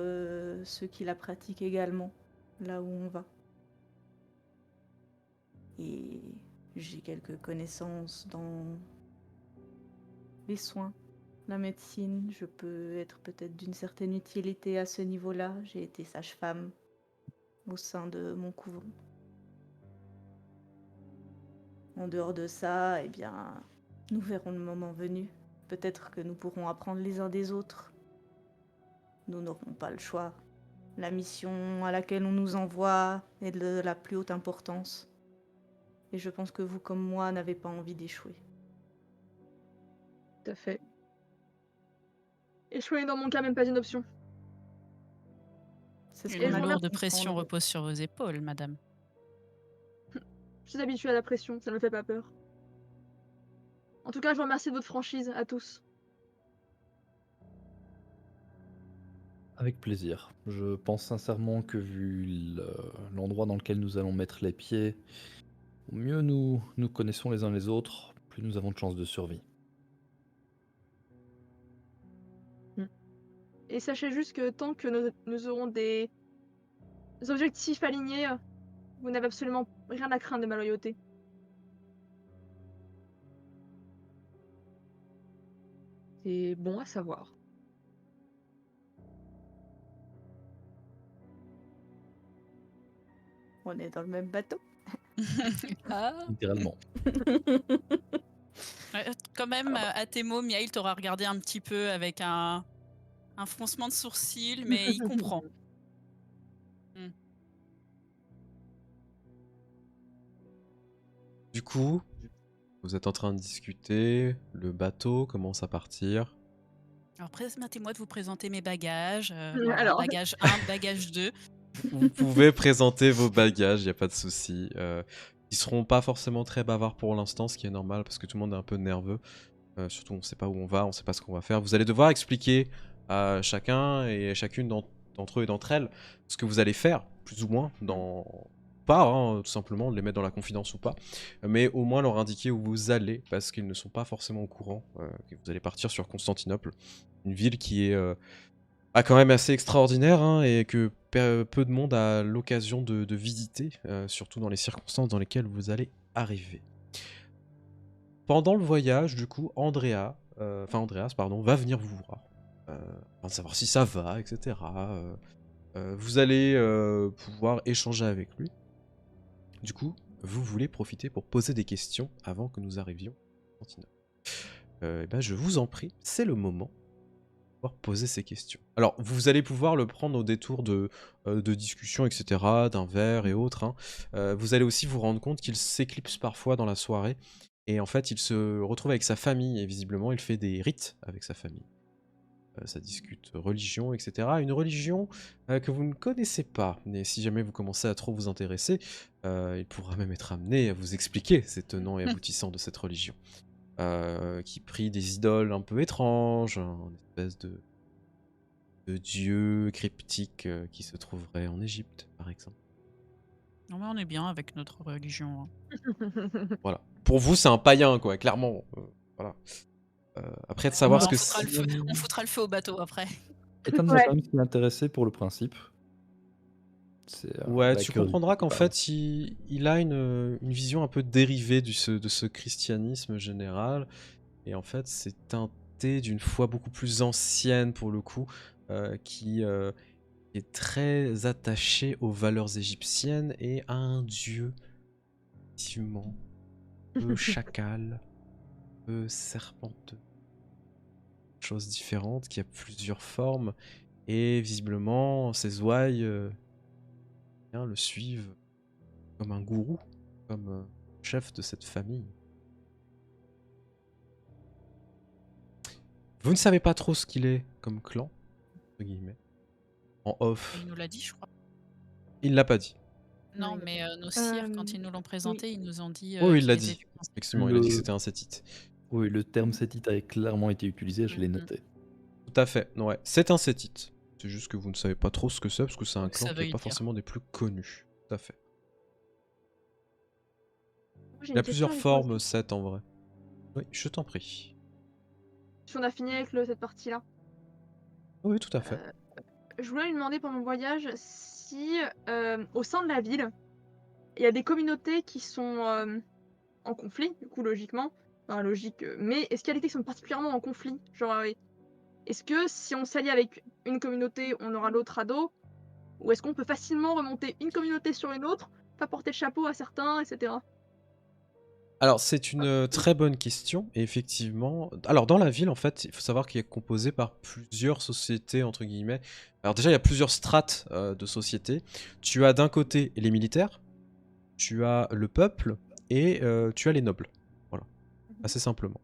ceux qui la pratiquent également, là où on va. Et j'ai quelques connaissances dans les soins, la médecine. Je peux être peut-être d'une certaine utilité à ce niveau-là. J'ai été sage-femme au sein de mon couvent. En dehors de ça, eh bien, nous verrons le moment venu. Peut-être que nous pourrons apprendre les uns des autres. Nous n'aurons pas le choix. La mission à laquelle on nous envoie est de la plus haute importance. Et je pense que vous, comme moi, n'avez pas envie d'échouer. Tout à fait. Échouer dans mon cas, même pas une option. C'est ce Une qu'on a l'air lourde de pression comprendre. repose sur vos épaules, madame. Je suis habituée à la pression, ça ne me fait pas peur. En tout cas, je vous remercie de votre franchise à tous. Avec plaisir. Je pense sincèrement que vu l'endroit dans lequel nous allons mettre les pieds, au mieux nous connaissons les uns les autres, plus nous avons de chances de survie. Et sachez juste que tant que nous aurons des objectifs alignés, vous n'avez absolument rien à craindre de ma loyauté. C'est bon à savoir. On est dans le même bateau. Ah. Littéralement. Ouais, quand même, à tes mots, Miail t'aura regardé un petit peu avec un froncement de sourcil, mais il comprend. Du coup, vous êtes en train de discuter, le bateau commence à partir. Alors, permettez-moi de vous présenter mes bagages. Alors. Bagage 1, bagage 2. Vous pouvez présenter vos bagages, il n'y a pas de souci. Ils seront pas forcément très bavards pour l'instant, ce qui est normal parce que tout le monde est un peu nerveux. Surtout, on ne sait pas où on va, on ne sait pas ce qu'on va faire. Vous allez devoir expliquer à chacun et chacune d'entre eux et d'entre elles ce que vous allez faire, plus ou moins, pas, hein, tout simplement, de les mettre dans la confidence ou pas, mais au moins leur indiquer où vous allez, parce qu'ils ne sont pas forcément au courant que vous allez partir sur Constantinople, une ville qui est quand même assez extraordinaire hein, et que peu de monde a l'occasion de visiter, surtout dans les circonstances dans lesquelles vous allez arriver. Pendant le voyage, du coup, Andreas, va venir vous voir, afin de savoir si ça va, etc. Vous allez pouvoir échanger avec lui. Du coup, vous voulez profiter pour poser des questions avant que nous arrivions à Constantinople. Je vous en prie, c'est le moment de pouvoir poser ces questions. Alors, vous allez pouvoir le prendre au détour de discussions, etc., d'un verre et autres. Hein. Vous allez aussi vous rendre compte qu'il s'éclipse parfois dans la soirée. Et en fait, il se retrouve avec sa famille, et visiblement, il fait des rites avec sa famille. Ça discute religion, etc. Une religion que vous ne connaissez pas, mais si jamais vous commencez à trop vous intéresser, il pourra même être amené à vous expliquer ces tenants et aboutissants de cette religion. Qui prie des idoles un peu étranges, une espèce de dieu cryptique qui se trouverait en Égypte, par exemple. Non, mais on est bien avec notre religion. Voilà. Pour vous, c'est un païen, quoi, clairement. Voilà. Après, de savoir ce que on foutra le feu au bateau après. Étonne-moi Ouais. quand même ce qui m'intéressait pour le principe. Ouais, la tu curiosité comprendras qu'en qui fait, il a une vision un peu dérivée de ce christianisme général. Et en fait, c'est teinté d'une foi beaucoup plus ancienne pour le coup. qui est très attaché aux valeurs égyptiennes et à un dieu, effectivement, peu chacal, peu serpenteux, choses différentes, qui a plusieurs formes, et visiblement, ces ouailles le suivent comme un gourou, comme chef de cette famille. Vous ne savez pas trop ce qu'il est comme clan, entre guillemets. En off, Il nous l'a dit, je crois. il ne l'a pas dit. Non, il a mais nos sires, quand Euh, ils nous l'ont oui. présenté, ils nous ont dit Oui, il qu'il l'a était dit. du conseil. Effectivement, il a dit que Le... c'était un sétite. Oui, le terme sétite a clairement été utilisé, je l'ai Mhm. noté. Tout à fait, ouais. C'est un sétite. C'est juste que vous ne savez pas trop ce que c'est, parce que c'est un Quoi que clan ça qui n'est veuille pas dire. forcément des plus connus. Tout à fait. Moi, j'ai Il a une question plusieurs à lui formes, poser. 7 en vrai. Oui, je t'en prie. Si on a fini avec cette partie-là. Oui, tout à fait. Je voulais lui demander pour mon voyage si au sein de la ville, il y a des communautés qui sont en conflit, du coup logiquement. Enfin logique, mais est-ce qu'il y a des qui sont particulièrement en conflit? Genre, est-ce que si on s'allie avec une communauté, on aura l'autre à dos? Ou est-ce qu'on peut facilement remonter une communauté sur une autre, pas porter le chapeau à certains, etc. Alors, c'est une très bonne question, et effectivement... Alors, dans la ville, en fait, il faut savoir qu'il est composé par plusieurs sociétés, entre guillemets. Alors déjà, il y a plusieurs strates de sociétés. Tu as d'un côté les militaires, tu as le peuple, et tu as les nobles. Voilà, assez simplement.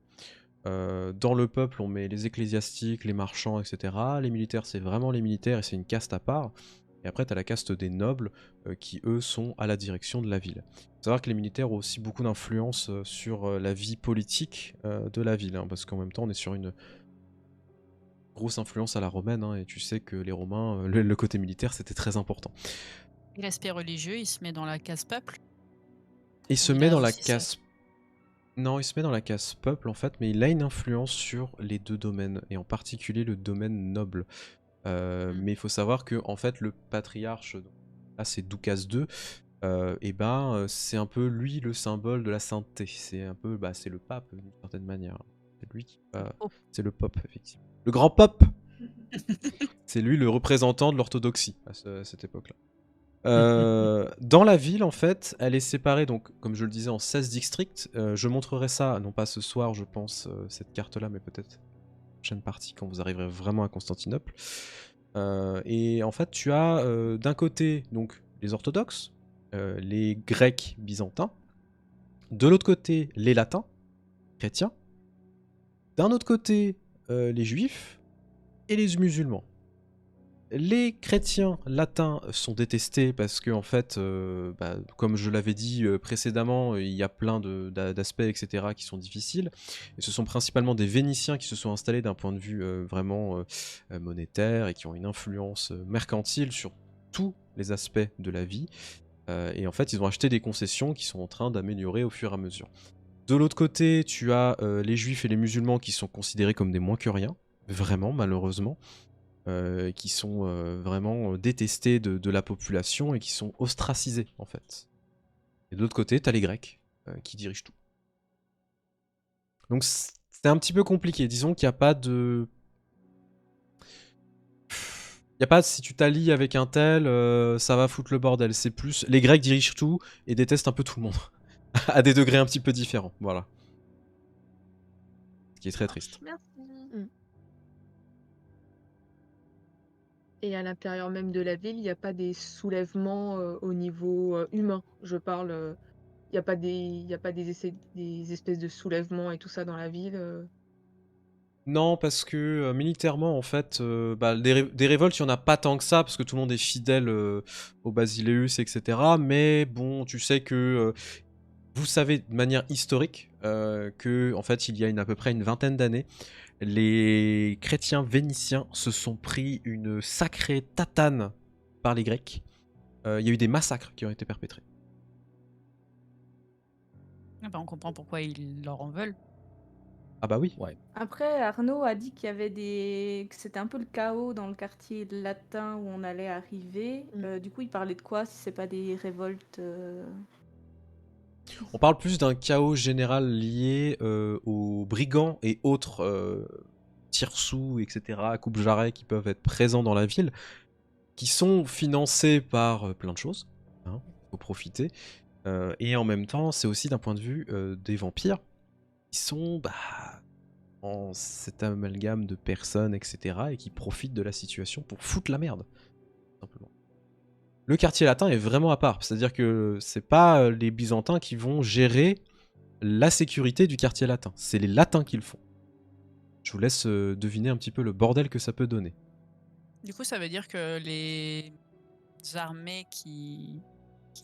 Dans le peuple, on met les ecclésiastiques, les marchands, etc. Les militaires, c'est vraiment les militaires, et c'est une caste à part. Et après, tu as la caste des nobles, qui, eux, sont à la direction de la ville. Il faut savoir que les militaires ont aussi beaucoup d'influence sur la vie politique de la ville, hein, parce qu'en même temps, on est sur une grosse influence à la romaine, hein, et tu sais que les Romains, le côté militaire, c'était très important. Et l'aspect religieux, il se met dans la case peuple. Il Ou se il met a dans la aussi ça. case... Non, il se met dans la case peuple, en fait, mais il a une influence sur les deux domaines, et en particulier le domaine noble. Mais il faut savoir que en fait le patriarche, là c'est Doukas II, et c'est un peu lui le symbole de la sainteté. C'est un peu, c'est le pape d'une certaine manière. C'est lui qui, Oh. c'est le pope effectivement. Le grand pope. C'est lui le représentant de l'orthodoxie à cette époque-là. Dans la ville, en fait, elle est séparée, donc, comme je le disais, en 16 districts. Je montrerai ça, non pas ce soir, je pense, cette carte-là, mais peut-être prochaine partie quand vous arriverez vraiment à Constantinople. Et en fait, tu as d'un côté donc les orthodoxes, les grecs byzantins, de l'autre côté les latins, chrétiens, d'un autre côté les juifs et les musulmans. Les chrétiens latins sont détestés parce que, en fait, comme je l'avais dit précédemment, il y a plein d'aspects, etc., qui sont difficiles. Et ce sont principalement des Vénitiens qui se sont installés d'un point de vue vraiment monétaire et qui ont une influence mercantile sur tous les aspects de la vie. Et en fait, ils ont acheté des concessions qui sont en train d'améliorer au fur et à mesure. De l'autre côté, tu as les juifs et les musulmans qui sont considérés comme des moins que rien, vraiment, malheureusement. Qui sont vraiment détestés de la population et qui sont ostracisés en fait. Et de l'autre côté, t'as les Grecs qui dirigent tout. Donc c'est un petit peu compliqué. Disons qu'il n'y a pas de... Il n'y a pas si tu t'allies avec un tel, ça va foutre le bordel. C'est plus... Les Grecs dirigent tout et détestent un peu tout le monde. À des degrés un petit peu différents. Voilà. Ce qui est très triste. Merci. Et à l'intérieur même de la ville, il n'y a pas des soulèvements au niveau humain. Je parle, il n'y a pas des espèces de soulèvements et tout ça dans la ville. Non, parce que militairement, en fait, des révoltes, il n'y en a pas tant que ça, parce que tout le monde est fidèle au Basileus, etc. Mais bon, tu sais que vous savez de manière historique que, en fait, il y a à peu près une vingtaine d'années, les chrétiens vénitiens se sont pris une sacrée tatane par les Grecs. Il y a eu des massacres qui ont été perpétrés. Ah bah, on comprend pourquoi ils leur en veulent. Ah bah oui. Ouais. Après, Arnaud a dit qu'il y avait que c'était un peu le chaos dans le quartier latin où on allait arriver. Du coup, il parlait de quoi si c'est pas des révoltes On parle plus d'un chaos général lié aux brigands et autres tire-sous, etc., coupe-jarrets qui peuvent être présents dans la ville, qui sont financés par plein de choses. Hein, faut profiter. Et en même temps, c'est aussi d'un point de vue des vampires qui sont en cet amalgame de personnes, etc., et qui profitent de la situation pour foutre la merde, tout simplement. Le quartier latin est vraiment à part, c'est-à-dire que c'est pas les Byzantins qui vont gérer la sécurité du quartier latin, c'est les Latins qui le font. Je vous laisse deviner un petit peu le bordel que ça peut donner. Du coup, ça veut dire que les armées qui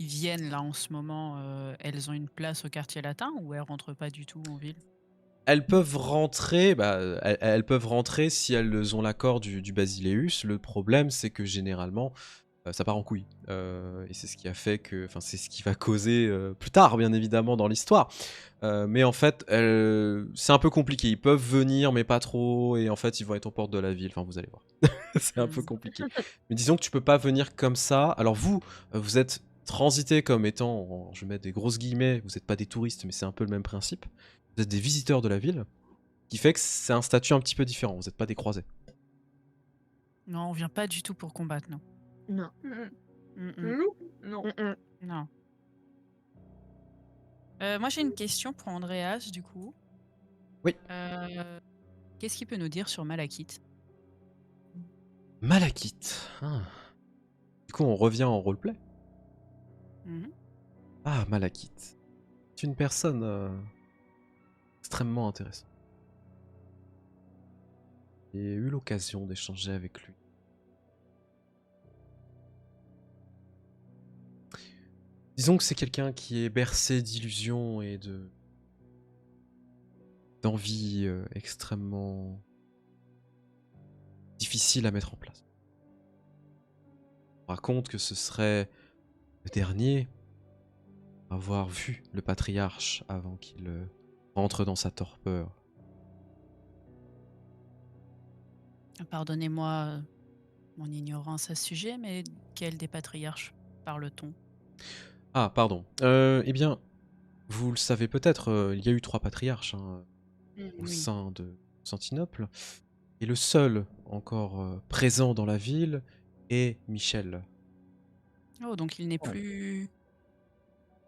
viennent là en ce moment, elles ont une place au quartier latin ou elles rentrent pas du tout en ville? Elles peuvent rentrer, elles peuvent rentrer si elles ont l'accord du Basileus. Le problème, c'est que généralement, ça part en couille. Et c'est ce qui a fait que, enfin, c'est ce qui va causer plus tard, bien évidemment, dans l'histoire. Mais en fait, c'est un peu compliqué. Ils peuvent venir, mais pas trop. Et en fait, ils vont être aux portes de la ville. Enfin, vous allez voir. C'est un peu compliqué. Mais disons que tu peux pas venir comme ça. Alors vous, vous êtes transités comme étant, je vais mettre des grosses guillemets, vous n'êtes pas des touristes, mais c'est un peu le même principe. Vous êtes des visiteurs de la ville, qui fait que c'est un statut un petit peu différent. Vous n'êtes pas des croisés. Non, on vient pas du tout pour combattre, non. Non. Nous? Non. Non. Moi, j'ai une question pour Andreas, du coup. Oui. Qu'est-ce qu'il peut nous dire sur Malakith? Malakith. Ah. Du coup, on revient en roleplay. Mhm. Ah, Malakith. C'est une personne extrêmement intéressante. J'ai eu l'occasion d'échanger avec lui. Disons que c'est quelqu'un qui est bercé d'illusions et d'envies extrêmement difficiles à mettre en place. On raconte que ce serait le dernier à avoir vu le patriarche avant qu'il rentre dans sa torpeur. Pardonnez-moi mon ignorance à ce sujet, mais quel des patriarches parle-t-on? Ah, pardon. Eh bien, vous le savez peut-être, il y a eu 3 patriarches au Oui. sein de Constantinople. Et le seul encore présent dans la ville est Michel. Oh, donc il n'est plus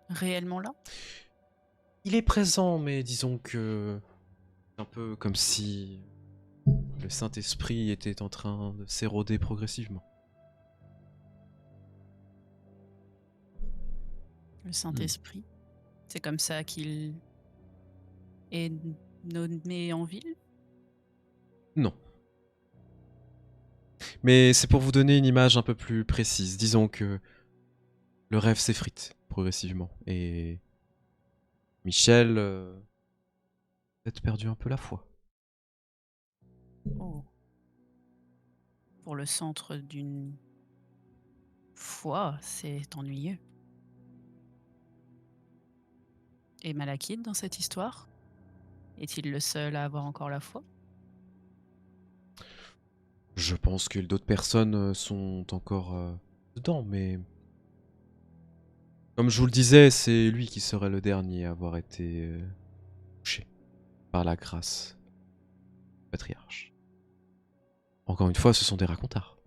réellement là? Il est présent, mais disons que c'est un peu comme si le Saint-Esprit était en train de s'éroder progressivement. Le Saint-Esprit. C'est comme ça qu'il est nommé en ville? Non. Mais c'est pour vous donner une image un peu plus précise. Disons que le rêve s'effrite progressivement. Et Michel a peut-être perdu un peu la foi. Oh. Pour le centre d'une foi, c'est ennuyeux. Et Malakith dans cette histoire? Est-il le seul à avoir encore la foi? Je pense que d'autres personnes sont encore dedans, mais... Comme je vous le disais, c'est lui qui serait le dernier à avoir été touché par la grâce du patriarche. Encore une fois, ce sont des racontards.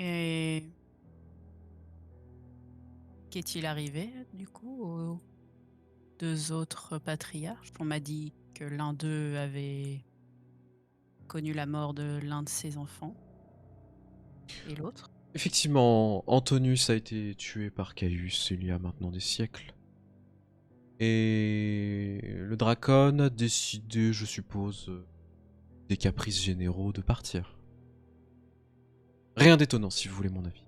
Et qu'est-il arrivé du coup aux 2 autres patriarches? On m'a dit que l'un d'eux avait connu la mort de l'un de ses enfants. Et l'autre? Effectivement, Antonius a été tué par Caius il y a maintenant des siècles. Et le Dracon a décidé, je suppose, des caprices généraux de partir. Rien d'étonnant si vous voulez mon avis.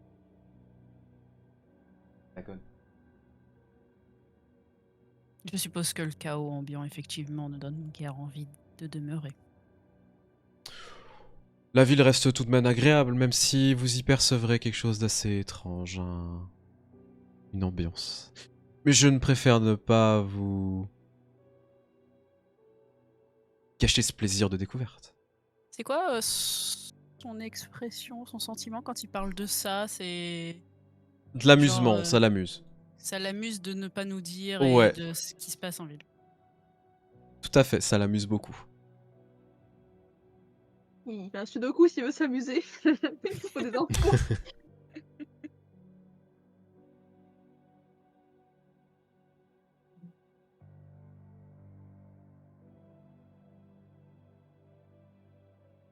Dracon. Je suppose que le chaos ambiant effectivement ne donne guère envie de demeurer. La ville reste tout de même agréable, même si vous y percevrez quelque chose d'assez étrange, une ambiance. Mais je ne préfère ne pas vous cacher ce plaisir de découverte. C'est quoi ce son expression, son sentiment quand il parle de ça? C'est De genre, l'amusement, ça l'amuse. ça l'amuse de ne pas nous dire et Ouais, de ce qui se passe en ville. tout à fait, ça l'amuse beaucoup. Il fait un sudoku s'il veut s'amuser. Il faut des infos.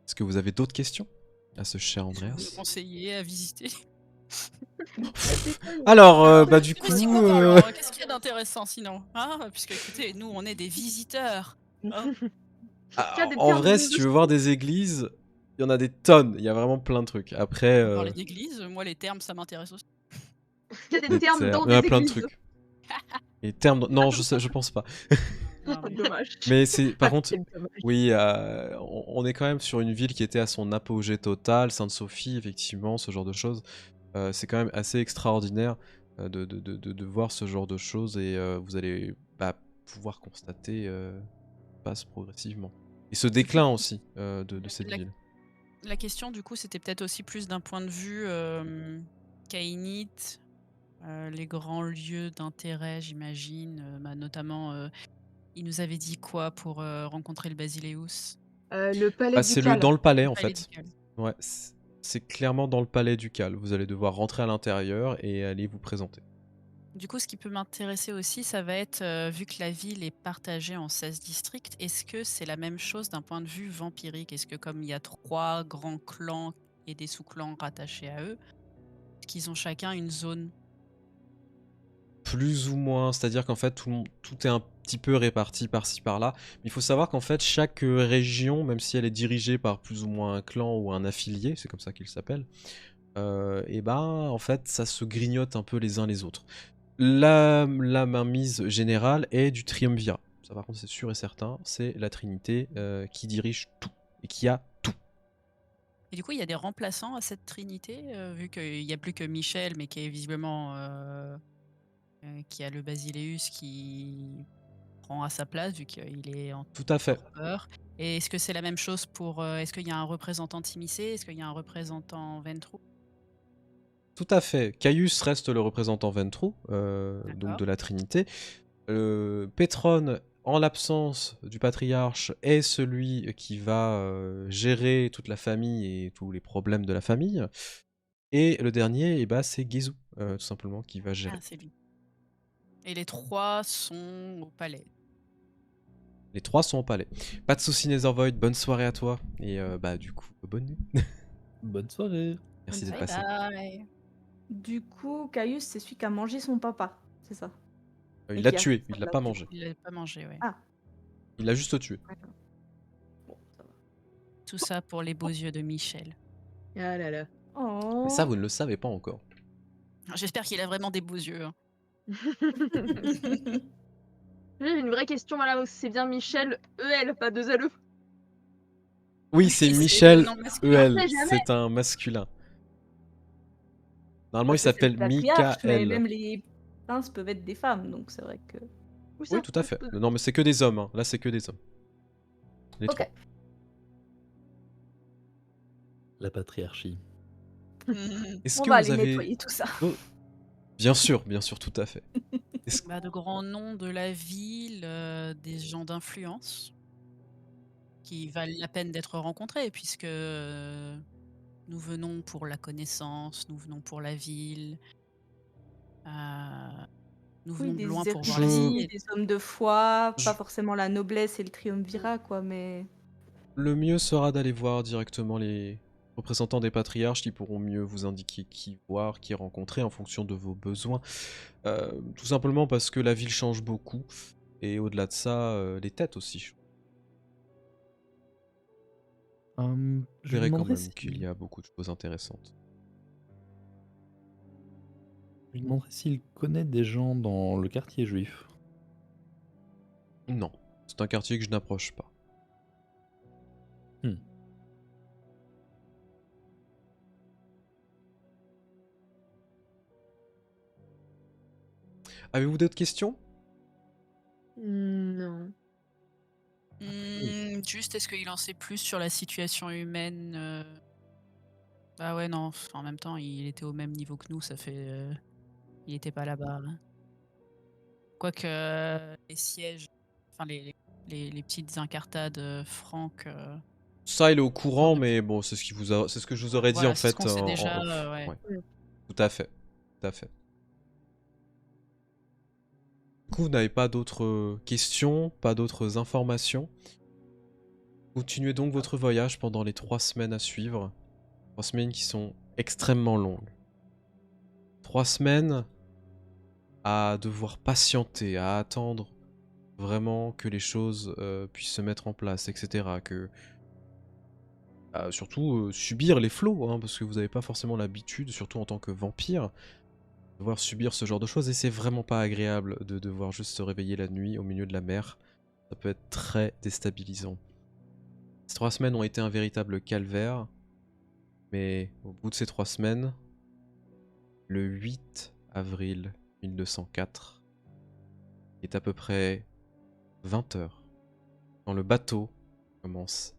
Est-ce que vous avez d'autres questions à ce cher Est-ce que vous Andreas? nous conseillez à visiter? Alors, bah du Mais c'est coup, comment alors? Qu'est-ce qu'il y a d'intéressant sinon? Hein? Puisque écoutez, nous on est des visiteurs. Hein? Qu'il y a des en termes vrai, de si tu de veux voir des églises, il y en a des tonnes, il y a vraiment plein de trucs. Après, On parlait d'église, moi les termes ça m'intéresse aussi. Il y a des des termes termes, dans il y en a des plein de églises. trucs. Les termes, non, je pense pas. Ah ouais. Dommage. Mais c'est, par contre, Quel dommage. oui, on est quand même sur une ville qui était à son apogée total, Sainte-Sophie, effectivement, ce genre de choses. C'est quand même assez extraordinaire de voir ce genre de choses et vous allez pouvoir constater passe progressivement. Et ce déclin aussi de cette La, ville. la question du coup c'était peut-être aussi plus d'un point de vue caïnite, les grands lieux d'intérêt j'imagine, notamment il nous avait dit quoi pour rencontrer le Basileus? Le palais Bah, c'est ducal. dans le palais Le en palais fait. ducal. Ouais, c'est clairement dans le palais ducal. Vous allez devoir rentrer à l'intérieur et aller vous présenter. Du coup, ce qui peut m'intéresser aussi, ça va être, vu que la ville est partagée en 16 districts, est-ce que c'est la même chose d'un point de vue vampirique? Est-ce que comme il y a 3 grands clans et des sous-clans rattachés à eux, est-ce qu'ils ont chacun une zone? Plus ou moins, c'est-à-dire qu'en fait tout est un petit peu réparti par-ci par-là. Mais il faut savoir qu'en fait chaque région, même si elle est dirigée par plus ou moins un clan ou un affilié, c'est comme ça qu'il s'appelle, et ben en fait ça se grignote un peu les uns les autres. La mainmise générale est du triumvirat. Ça par contre c'est sûr et certain, c'est la Trinité qui dirige tout et qui a tout. Et du coup, il y a des remplaçants à cette trinité, vu qu'il y a plus que Michel, mais qui est visiblement, qui a le Basileus qui prend à sa place, vu qu'il est en Tout à fait. torpeur. Et est-ce que c'est la même chose pour, est-ce qu'il y a un représentant Timicé? Est-ce qu'il y a un représentant Ventrue? Tout à fait. Caius reste le représentant Ventrue, donc D'accord. de la Trinité. Petron, en l'absence du patriarche, est celui qui va gérer toute la famille et tous les problèmes de la famille. Et le dernier, eh ben, c'est Gizou, tout simplement, qui va gérer. Ah, c'est lui. Et les 3 sont au palais. Les trois sont au palais. Pas de soucis, Nethervoid, bonne soirée à toi. Et bah du coup, bonne nuit. Bonne soirée. Merci d'être Bye passé. bye. Du coup, Caius, c'est celui qui a mangé son papa, c'est ça? Il Et l'a qui a tué, fait il ça l'a de la pas bouche. mangé. Il l'a pas mangé, ouais. Ah, Il l'a juste tué. d'accord. Bon, ça va. Tout ça pour les beaux yeux de Michel. Ah là là. Oh. Mais ça, vous ne le savez pas encore. J'espère qu'il a vraiment des beaux yeux, hein. J'ai une vraie question, voilà, c'est bien Michel EL, pas 2 LE. Oui, c'est le Michel nom masculin. EL, On sait jamais. c'est un masculin. Normalement, il Parce que c'est le s'appelle patriarche, mais Michael. même les princes peuvent être des femmes, donc c'est vrai que... Où ça? Oui, tout à fait. Non, mais c'est que des hommes. Hein. Là, c'est que des hommes. Les Ok. trois. La patriarchie. Est-ce On que va vous aller avez... nettoyer tout ça. Oh, bien sûr, tout à fait. Est-ce- Bah, de grands noms de la ville, des gens d'influence qui valent la peine d'être rencontrés puisque, nous venons pour la connaissance, nous venons pour la ville, heu, nous Oui, venons de loin des pour voir la Je- érudits, cité. des hommes de foi, Je- pas forcément la noblesse et le triumvirat, quoi, mais... Le mieux sera d'aller voir directement les représentants des patriarches qui pourront mieux vous indiquer qui voir, qui rencontrer en fonction de vos besoins. Tout simplement parce que la ville change beaucoup. Et au-delà de ça, les têtes aussi. Vous Je me verrez quand demanderais même qu'il y a beaucoup de choses intéressantes. je me demanderais s'il connaît des gens dans le quartier juif. Non, c'est un quartier que je n'approche pas. Hmm. Avez-vous d'autres questions? Non. Juste, est-ce qu'il en sait plus sur la situation humaine, Bah ouais, non, en même temps, il était au même niveau que nous, ça fait. Il était pas là-bas, hein. Quoique les sièges, enfin les petites incartades franques, Ça, il est au genre courant, de. mais bon, c'est ce que je vous aurais dit en Voilà, c'est ce qu'on fait sait en déjà, off. ouais. Ouais, Mm. tout à fait. Tout à fait. Du coup, vous n'avez pas d'autres questions, pas d'autres informations. Continuez donc votre voyage pendant les 3 semaines à suivre. 3 semaines qui sont extrêmement longues. 3 semaines à devoir patienter, à attendre vraiment que les choses puissent se mettre en place, etc. Que surtout subir les flots, hein, parce que vous n'avez pas forcément l'habitude, surtout en tant que vampire, de devoir subir ce genre de choses. Et c'est vraiment pas agréable de devoir juste se réveiller la nuit au milieu de la mer. Ça peut être très déstabilisant. Ces 3 semaines ont été un véritable calvaire, mais au bout de ces 3 semaines, le 8 avril 1204, il est à peu près 20 heures, quand le bateau commence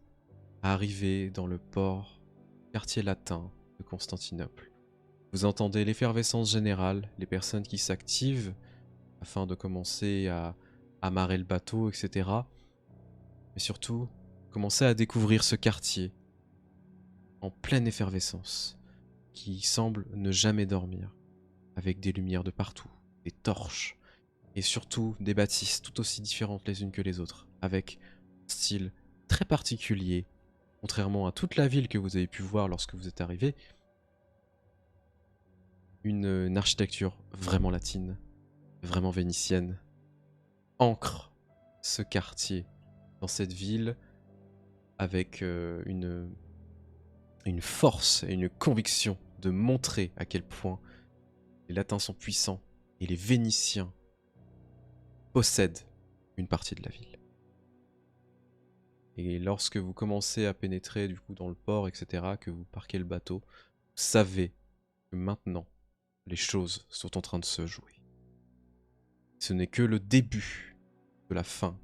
à arriver dans le port quartier latin de Constantinople. Vous entendez l'effervescence générale, les personnes qui s'activent afin de commencer à amarrer le bateau, etc. Mais surtout, commencez à découvrir ce quartier en pleine effervescence, qui semble ne jamais dormir, avec des lumières de partout, des torches, et surtout des bâtisses tout aussi différentes les unes que les autres, avec un style très particulier, contrairement à toute la ville que vous avez pu voir lorsque vous êtes arrivé, une architecture vraiment latine, vraiment vénitienne, ancre ce quartier dans cette ville avec une force et une conviction de montrer à quel point les Latins sont puissants et les Vénitiens possèdent une partie de la ville. Et lorsque vous commencez à pénétrer du coup dans le port, etc., que vous parquez le bateau, vous savez que maintenant, les choses sont en train de se jouer. Ce n'est que le début de la fin